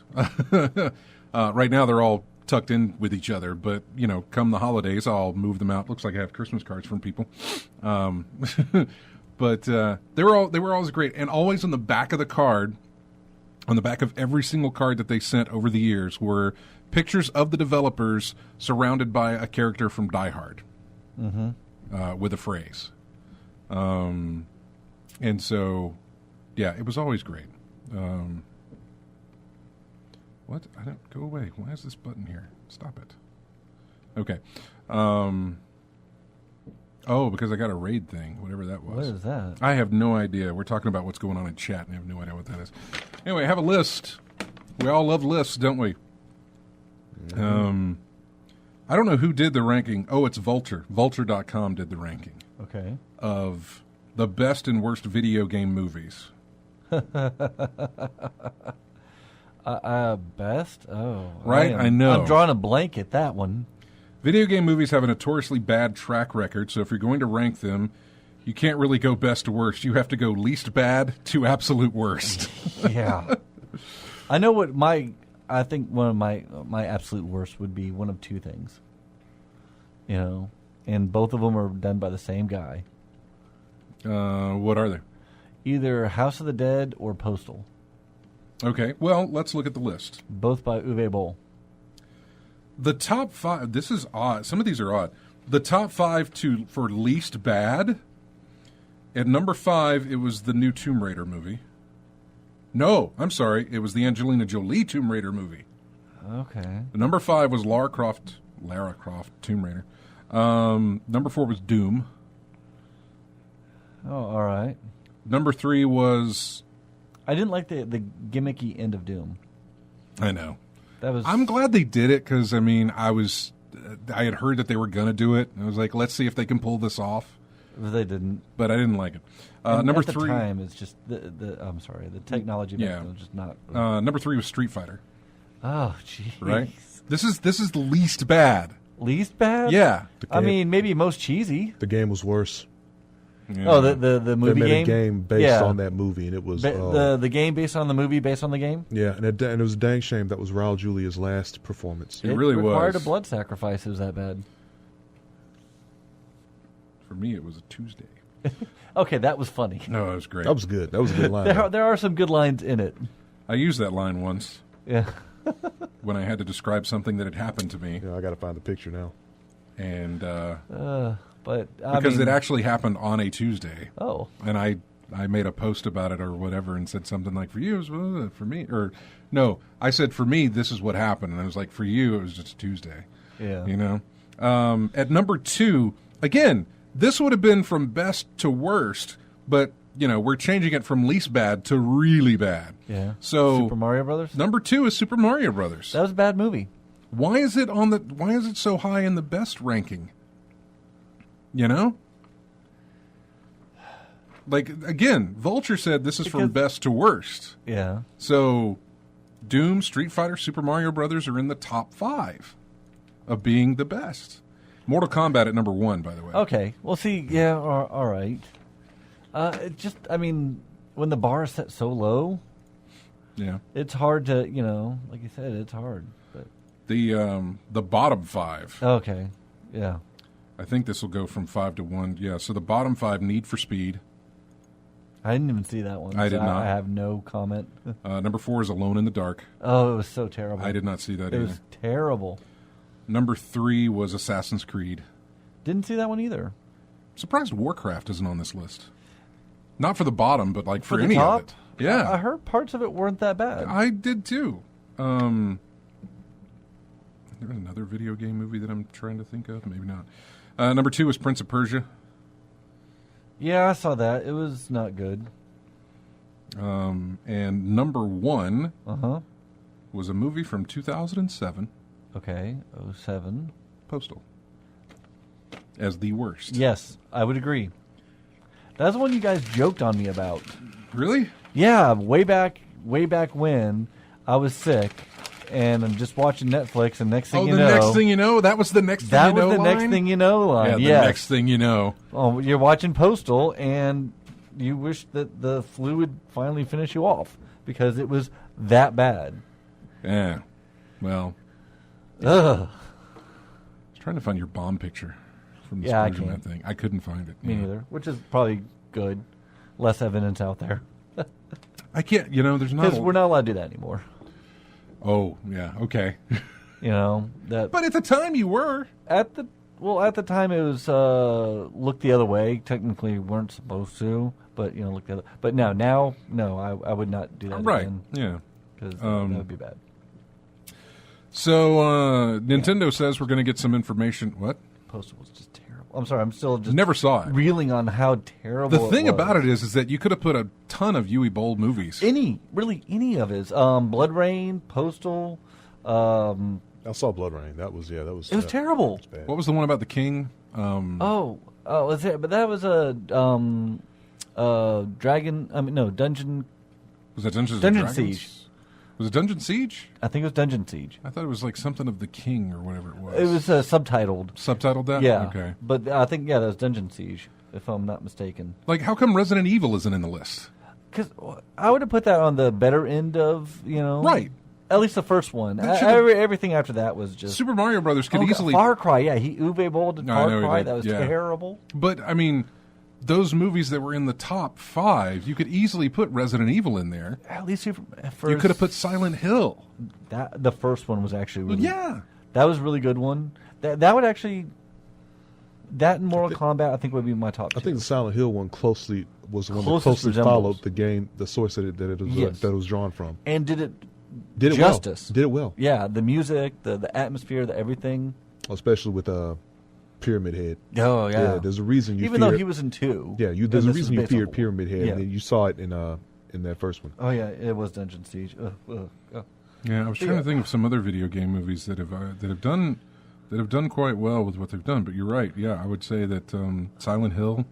Right now they're all tucked in with each other, but come the holidays, I'll move them out. Looks like I have Christmas cards from people. But they were always great, and always on the back of the card, on the back of every single card that they sent over the years, were pictures of the developers surrounded by a character from Die Hard, with a phrase. And so, yeah, it was always great. What? I don't go away. Why is this button here? Stop it. Okay. Oh, because I got a raid thing, whatever that was. What is that? I have no idea. We're talking about what's going on in chat, and I have no idea what that is. Anyway, I have a list. We all love lists, don't we? I don't know who did the ranking. Oh, it's Vulture. Vulture.com did the ranking. Okay. Of the best and worst video game movies. Best? Oh. Right? I know. I'm drawing a blank at that one. Video game movies have a notoriously bad track record, so if you're going to rank them, you can't really go best to worst. You have to go least bad to absolute worst. Yeah. I know what I think one of my absolute worst would be one of two things. And both of them are done by the same guy. What are they? Either House of the Dead or Postal. Okay, well, let's look at the list. Both by Uwe Boll. The top 5, this is odd. Some of these are odd. The top 5 for least bad, at number 5, it was the new Tomb Raider movie. No, I'm sorry. It was the Angelina Jolie Tomb Raider movie. Okay. The number 5 was Lara Croft, Tomb Raider. Number 4 was Doom. Oh, all right. Number 3 was... I didn't like the gimmicky end of Doom. I know. I'm glad they did it because, I had heard that they were going to do it. I was like, let's see if they can pull this off. They didn't. But I didn't like it. Number 3. At the time, it's just the technology back then was just not. Number 3 was Street Fighter. Oh, jeez. Right? This is the least bad. Least bad? Yeah. Maybe most cheesy. The game was worse. Yeah. Oh, the movie they game? made a game based on that movie, and it was... the game based on the movie based on the game? Yeah, and it was a dang shame that was Raul Julia's last performance. It really was. It required a blood sacrifice. It was that bad. For me, it was a Tuesday. Okay, that was funny. No, it was great. That was good. That was a good line. There are some good lines in it. I used that line once. Yeah. When I had to describe something that had happened to me. Yeah, I got to find the picture now. And... because it actually happened on a Tuesday. Oh. And I made a post about it or whatever and said something like, for you, it was for me. Or, no, I said, for me, this is what happened. And I was like, for you, it was just Tuesday. Yeah. At number 2, again, this would have been from best to worst, but, we're changing it from least bad to really bad. Yeah. So Super Mario Brothers? Number 2 is Super Mario Brothers. That was a bad movie. Why is it so high in the best ranking? Like, again, Vulture said this is from best to worst. Yeah. So, Doom, Street Fighter, Super Mario Brothers are in the top 5 of being the best. Mortal Kombat at number 1, by the way. Okay. Well, see, yeah, all right. When the bar is set so low, yeah, it's hard to, like you said, it's hard. But the bottom 5. Okay. Yeah. I think this will go from 5 to 1. Yeah, so the bottom 5, Need for Speed. I didn't even see that one. I did not. I have no comment. Number 4 is Alone in the Dark. Oh, it was so terrible. I did not see that It either. was terrible. Number 3 was Assassin's Creed. Didn't see that one either. Surprised Warcraft isn't on this list. Not for the bottom, but like for the any top? of it. Yeah. I heard parts of it weren't that bad. I did too. There's another video game movie that I'm trying to think of. Maybe not. Number 2 is Prince of Persia. Yeah, I saw that. It was not good. And number 1 Uh-huh. was a movie from 2007, Okay, 07. Postal, as the worst. Yes, I would agree. That's the one you guys joked on me about. Really? Yeah, way back when I was sick, and I'm just watching Netflix, and next thing you know... next thing you know? That was the next thing that you know was the line? next thing you know line. Yeah, the yes. next thing you know. Oh, you're watching Postal, and you wish that the flu would finally finish you off, because it was that bad. Yeah. Well, Ugh. I was trying to find your bomb picture from the Yeah, I Spider-Man can't. thing. I couldn't find it. Me Yeah. neither, which is probably good. Less evidence out there. I can't, there's not... Because we're not allowed to do that anymore. Oh, yeah, okay. That But at the time you were. at the time it was look the other way. Technically, we weren't supposed to, but look the other. But no, I would not do that Right, again yeah. because that would be bad. So, Nintendo says we're going to get some information. What? Postal was just terrible. I'm sorry, I'm still just Never saw it. reeling on how terrible. The thing was. about it is that you could have put a ton of Uwe Boll movies. any of his Blood Rain, Postal. I saw Blood Rain. That was It was terrible. bad. What was the one about the king? Was it? But that was a dragon. Dungeon. Was that Dungeons Dungeon and Dragons? Siege. Was it Dungeon Siege? I think it was Dungeon Siege. I thought it was like something of the king or whatever it was. It was subtitled. Subtitled that? Yeah. Okay. But I think, that was Dungeon Siege, if I'm not mistaken. Like, how come Resident Evil isn't in the list? Because I would have put that on the better end of, Right. At least the first one. That should've- Everything after that was just... Super Mario Brothers could Oh, God, easily... Far Cry, yeah. Uwe Boll did I Far know he Cry. did, That was yeah. terrible. But, I mean, those movies that were in the top 5, you could easily put Resident Evil in there. At least You could have put Silent Hill. the first one was actually really... Yeah. That was a really good one. That would actually... That and Mortal Kombat, I think, would be my top two. I think the Silent Hill one was the one that Closest closely resembles. followed the game, the source that it was Yes. that it was drawn from. And did it Did it justice. well? Did it well? Yeah, the music, the atmosphere, the everything. Especially with Pyramid Head. Oh, yeah. There's a reason you Even feared, though he was in 2. Yeah, there's and a this reason was you based on feared 4. Pyramid Head, Yeah. and you saw it in that first one. Oh, yeah, it was Dungeon Siege. Yeah, I was trying to think of some other video game movies that have done quite well with what they've done. But you're right. Yeah, I would say that Silent Hill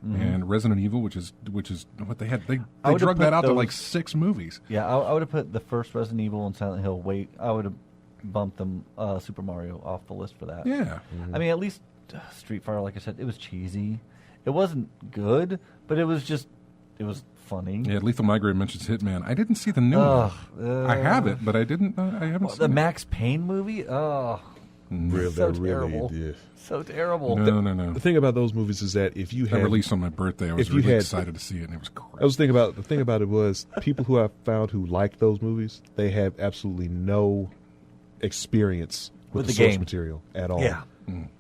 and Resident Evil, which is what they had. They I would've drug put that out to those- like 6 movies. Yeah, I would have put the first Resident Evil and Silent Hill. I would have bumped them Super Mario off the list for that. Yeah. I mean, at least Street Fighter, like I said, it was cheesy. It wasn't good, but it was funny. Yeah, Lethal Migraine mentions Hitman. I didn't see the new one. I have it, but I didn't. I haven't The seen it. Max Payne movie? Oh, Really, so really terrible. did. So terrible. No. The thing about those movies is that if you That had released on my birthday. I was if you really had- excited to see it, and it was great. I was thinking about the thing about it was people who I've found who like those movies, they have absolutely no experience with the source game. material at all. Yeah.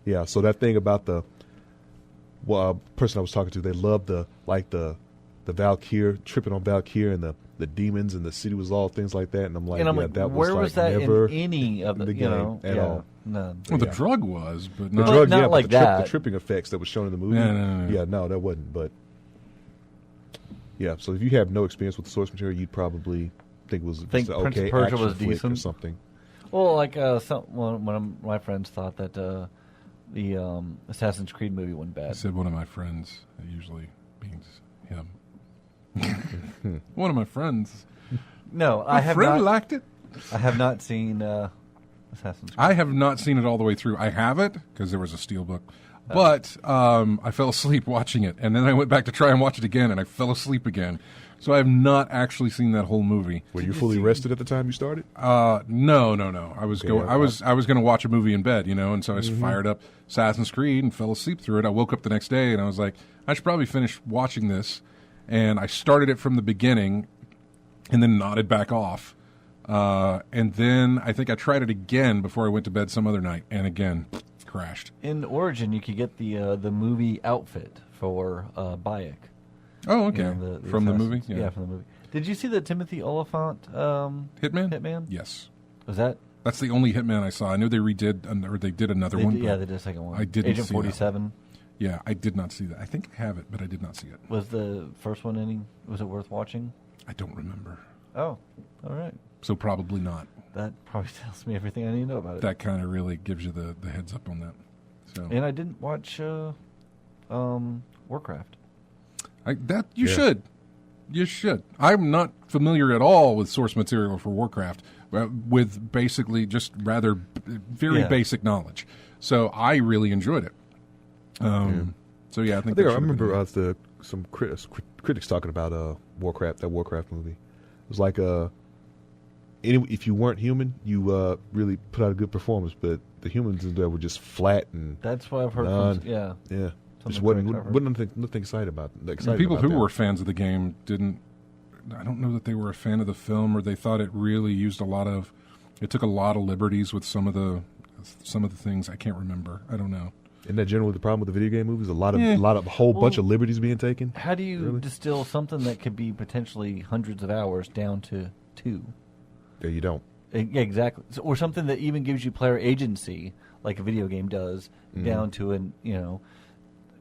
Yeah. So that thing about the person I was talking to, they loved the Valkyrie, tripping on Valkyrie and the demons and the city was all things like that. And I'm like, And I'm yeah, like, that where was was like that never in any of in the, the game at yeah, all. None. Well, the Yeah. drug was, but The not. drug, not yeah, like but the that. tripping effects that was shown in the movie. No. Yeah, no, that wasn't. But yeah, so if you have no experience with the source material, you'd probably think it was Think just an Prince of okay Persia action was flick or decent? something. Well, like one of my friends thought that the Assassin's Creed movie wasn't I bad. said one of my friends. It usually means him. One of my friends. No, My I have friend not. liked it. I have not seen Assassin's Creed. I have not seen it all the way through. I have it because there was a steelbook, but I fell asleep watching it, and then I went back to try and watch it again, and I fell asleep again So I have not actually seen that whole movie. Were you fully rested at the time you started? No. I was Okay, I was going to watch a movie in bed, and so I fired up Assassin's Creed and fell asleep through it. I woke up the next day and I was like, I should probably finish watching this. And I started it from the beginning and then nodded back off. And then I think I tried it again before I went to bed some other night, and again, crashed. In Origin, you could get the movie outfit for Bayek. Oh, okay. From the movie? Yeah, from the movie. Did you see the Timothy Oliphant Hitman? Yes. Was that? That's the only Hitman I saw. I know they did another one. Yeah, they did a second one. I didn't Agent see 47. Yeah, I did not see that. I think I have it, but I did not see it. Was the first one was it worth watching? I don't remember. Oh, all right. So probably not. That probably tells me everything I need to know about it. That kind of really gives you the heads up on that. So. And I didn't watch Warcraft. You should. You should. I'm not familiar at all with source material for Warcraft, with basically just rather very basic knowledge. So I really enjoyed it. So yeah, I think I remember some critics talking about Warcraft, that Warcraft movie. It was like if you weren't human, you really put out a good performance, but the humans in there were just flat and that's what I've heard. Yeah. Just wasn't nothing excited about. People who that. were fans of the game didn't. I don't know that they were a fan of the film, or they thought it really used it took a lot of liberties with some of the things. I can't remember. I don't know. Isn't that generally the problem with the video game movies? A whole bunch of liberties being taken. How do you distill something that could be potentially hundreds of hours down to 2? Yeah, you don't. Yeah, exactly. Or something that even gives you player agency, like a video game does, down to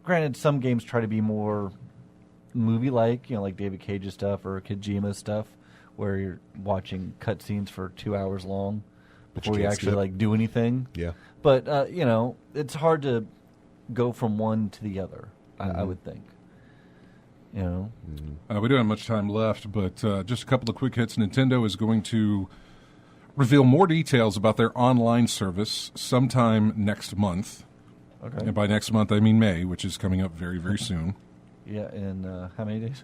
Granted, some games try to be more movie-like, like David Cage's stuff or Kojima's stuff, where you're watching cutscenes for 2 hours long before you actually do anything. Yeah. But it's hard to go from one to the other. I would think. We don't have much time left, but just a couple of quick hits. Nintendo is going to reveal more details about their online service sometime next month. Okay. And by next month, I mean May, which is coming up very, very soon. Yeah, in how many days?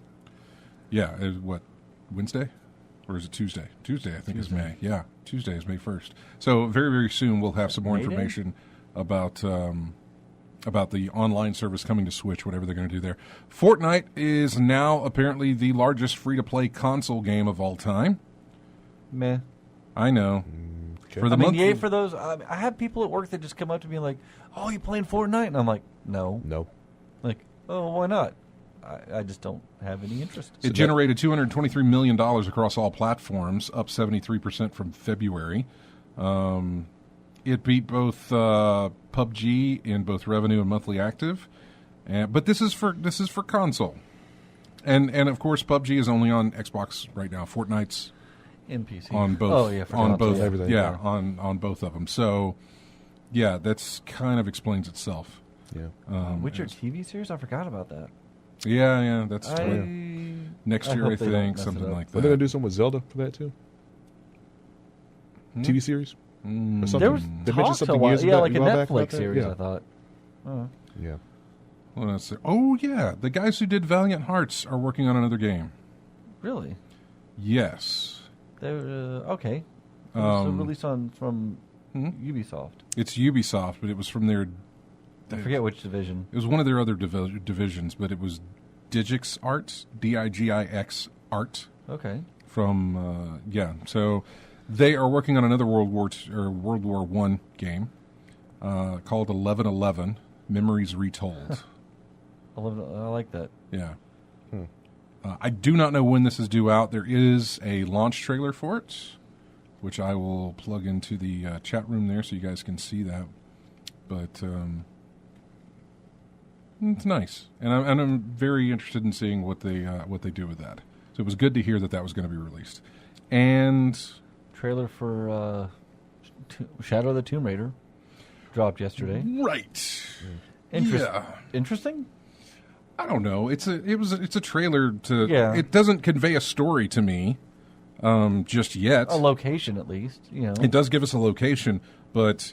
Yeah, Wednesday? Or is it Tuesday? Tuesday, I think, is May. Yeah, Tuesday is May 1st. So very, very soon we'll have some more information about the online service coming to Switch, whatever they're going to do there. Fortnite is now apparently the largest free-to-play console game of all time. Meh. I know. Okay. For the month, yay for those. I have people at work that just come up to me like, "Oh, you playing Fortnite?" And I'm like, "No." Like, "Oh, why not?" I just don't have any interest. It generated $223 million across all platforms, up 73% from February. It beat both PUBG in both revenue and monthly active, but this is for console, and of course PUBG is only on Xbox right now. Fortnite's in PC on both. Oh yeah, on both. Everything. Yeah, on both of them. So yeah, that's kind of explains itself. Yeah. Witcher TV series? I forgot about that. Yeah, that's next year, I hope they don't think, mess something it up. like that. But they're going to do something with Zelda for that, too? TV series? Or something? There was They mentioned talks something a while, years yeah, back- like a while back about Netflix that? series. Yeah. I thought. Oh. Yeah. Well, the guys who did Valiant Hearts are working on another game. Really? Yes. They're okay. It was released from Ubisoft. It's Ubisoft, but it was from their... I forget which division. It was one of their other divisions, but it was Digix Art, Digix Art. Okay. From so they are working on another World War I game called 1111 Memories Retold. I like that. Yeah. I do not know when this is due out. There is a launch trailer for it, which I will plug into the chat room there so you guys can see that. But it's nice, and I'm very interested in seeing what they do with that. So it was good to hear that was going to be released. And trailer for Shadow of the Tomb Raider dropped yesterday. Right. Interesting? I don't know. It's a trailer to. Yeah. It doesn't convey a story to me, just yet. A location, at least. It does give us a location, but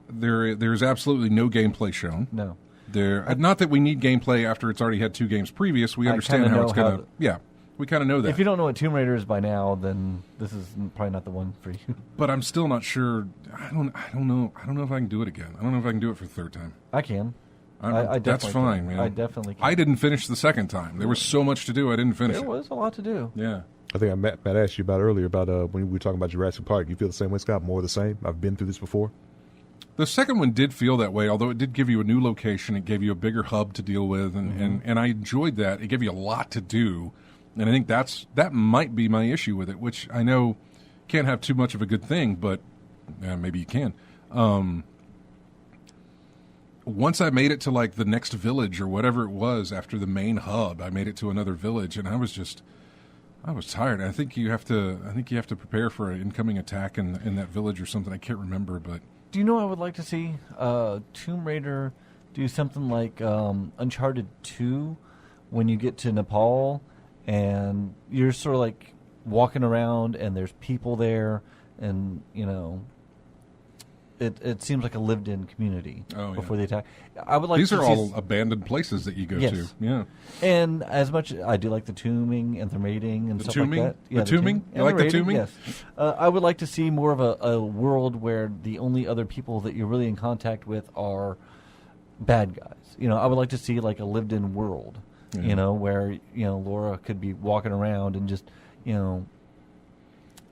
there's absolutely no gameplay shown. No. Not that we need gameplay after it's already had 2 games previous. We understand how it's going to. Yeah. We kind of know that. If you don't know what Tomb Raider is by now, then this is probably not the one for you. But I'm still not sure. I don't know. I don't know if I can do it again. I don't know if I can do it for the third time. I can. I That's fine, man. I definitely can. I didn't finish the second time. There was so much to do. I didn't finish There it. was a lot to do. Yeah. I think Matt asked you about earlier about when we were talking about Jurassic Park. You feel the same way, Scott? More of the same? I've been through this before. The second one did feel that way, although it did give you a new location. It gave you a bigger hub to deal with, and I enjoyed that. It gave you a lot to do, and I think that might be my issue with it, which I know can't have too much of a good thing, but maybe you can. Once I made it to like the next village or whatever it was after the main hub, I made it to another village, and I was tired. I think you have to prepare for an incoming attack in that village or something. I can't remember, but. Do you know I would like to see Tomb Raider do something like Uncharted 2 when you get to Nepal and you're sort of like walking around and there's people there and, you know, it seems like a lived-in community before the attack. I would like These to are see all abandoned places that you go to. Yeah. And as much I do like the tombing and the mating and The stuff tombing? like that. The tombing? You like the tombing? Yes. I would like to see more of a world where the only other people that you're really in contact with are bad guys. You know, I would like to see like a lived-in world, you know, where, you know, Laura could be walking around and just, you know,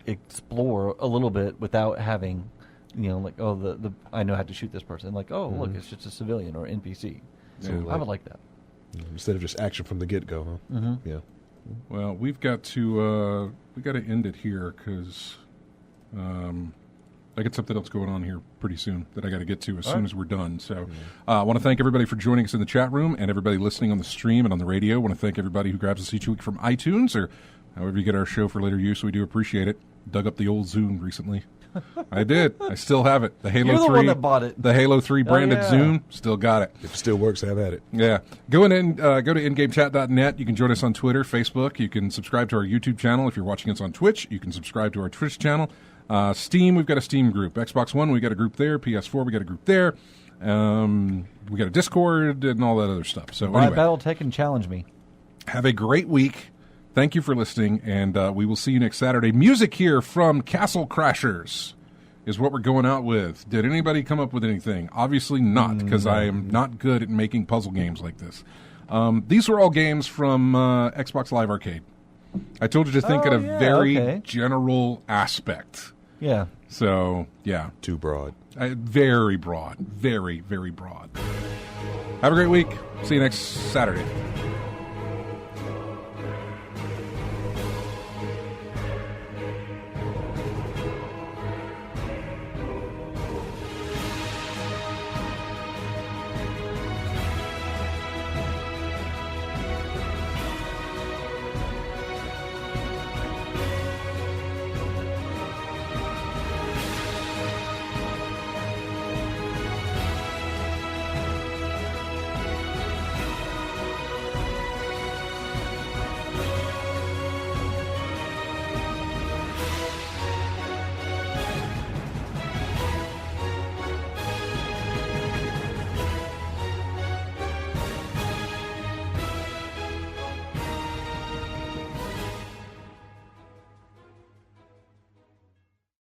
explore a little bit without having, you know, like, oh, the I know how to shoot this person. Like, oh, look, it's just a civilian or NPC. So I would like that. Instead of just action from the get-go, huh? Mm-hmm. Yeah. Well, we've got to end it here because I get something else going on here pretty soon that I got to get to as soon as we're done. So I want to thank everybody for joining us in the chat room and everybody listening on the stream and on the radio. I want to thank everybody who grabs us each week from iTunes or however you get our show for later use. We do appreciate it. Dug up the old Zune recently. I did. I still have it. The Halo You're the 3. one that bought it. The Halo 3 branded yeah. Zune. Still got it. If it still works, have at it. Yeah. Go to ingamechat.net. You can join us on Twitter, Facebook. You can subscribe to our YouTube channel. If you're watching us on Twitch, you can subscribe to our Twitch channel. Steam, we've got a Steam group. Xbox One, we got a group there. PS4, we got a group there. We got a Discord and all that other stuff. So Buy anyway, Battletech and challenge me. have a great week. Thank you for listening, and we will see you next Saturday. Music here from Castle Crashers is what we're going out with. Did anybody come up with anything? Obviously not, because I am not good at making puzzle games like this. These were all games from Xbox Live Arcade. I told you to think in a very general aspect. Yeah. So, yeah. Too broad. Very broad. Very, very broad. Have a great week. See you next Saturday.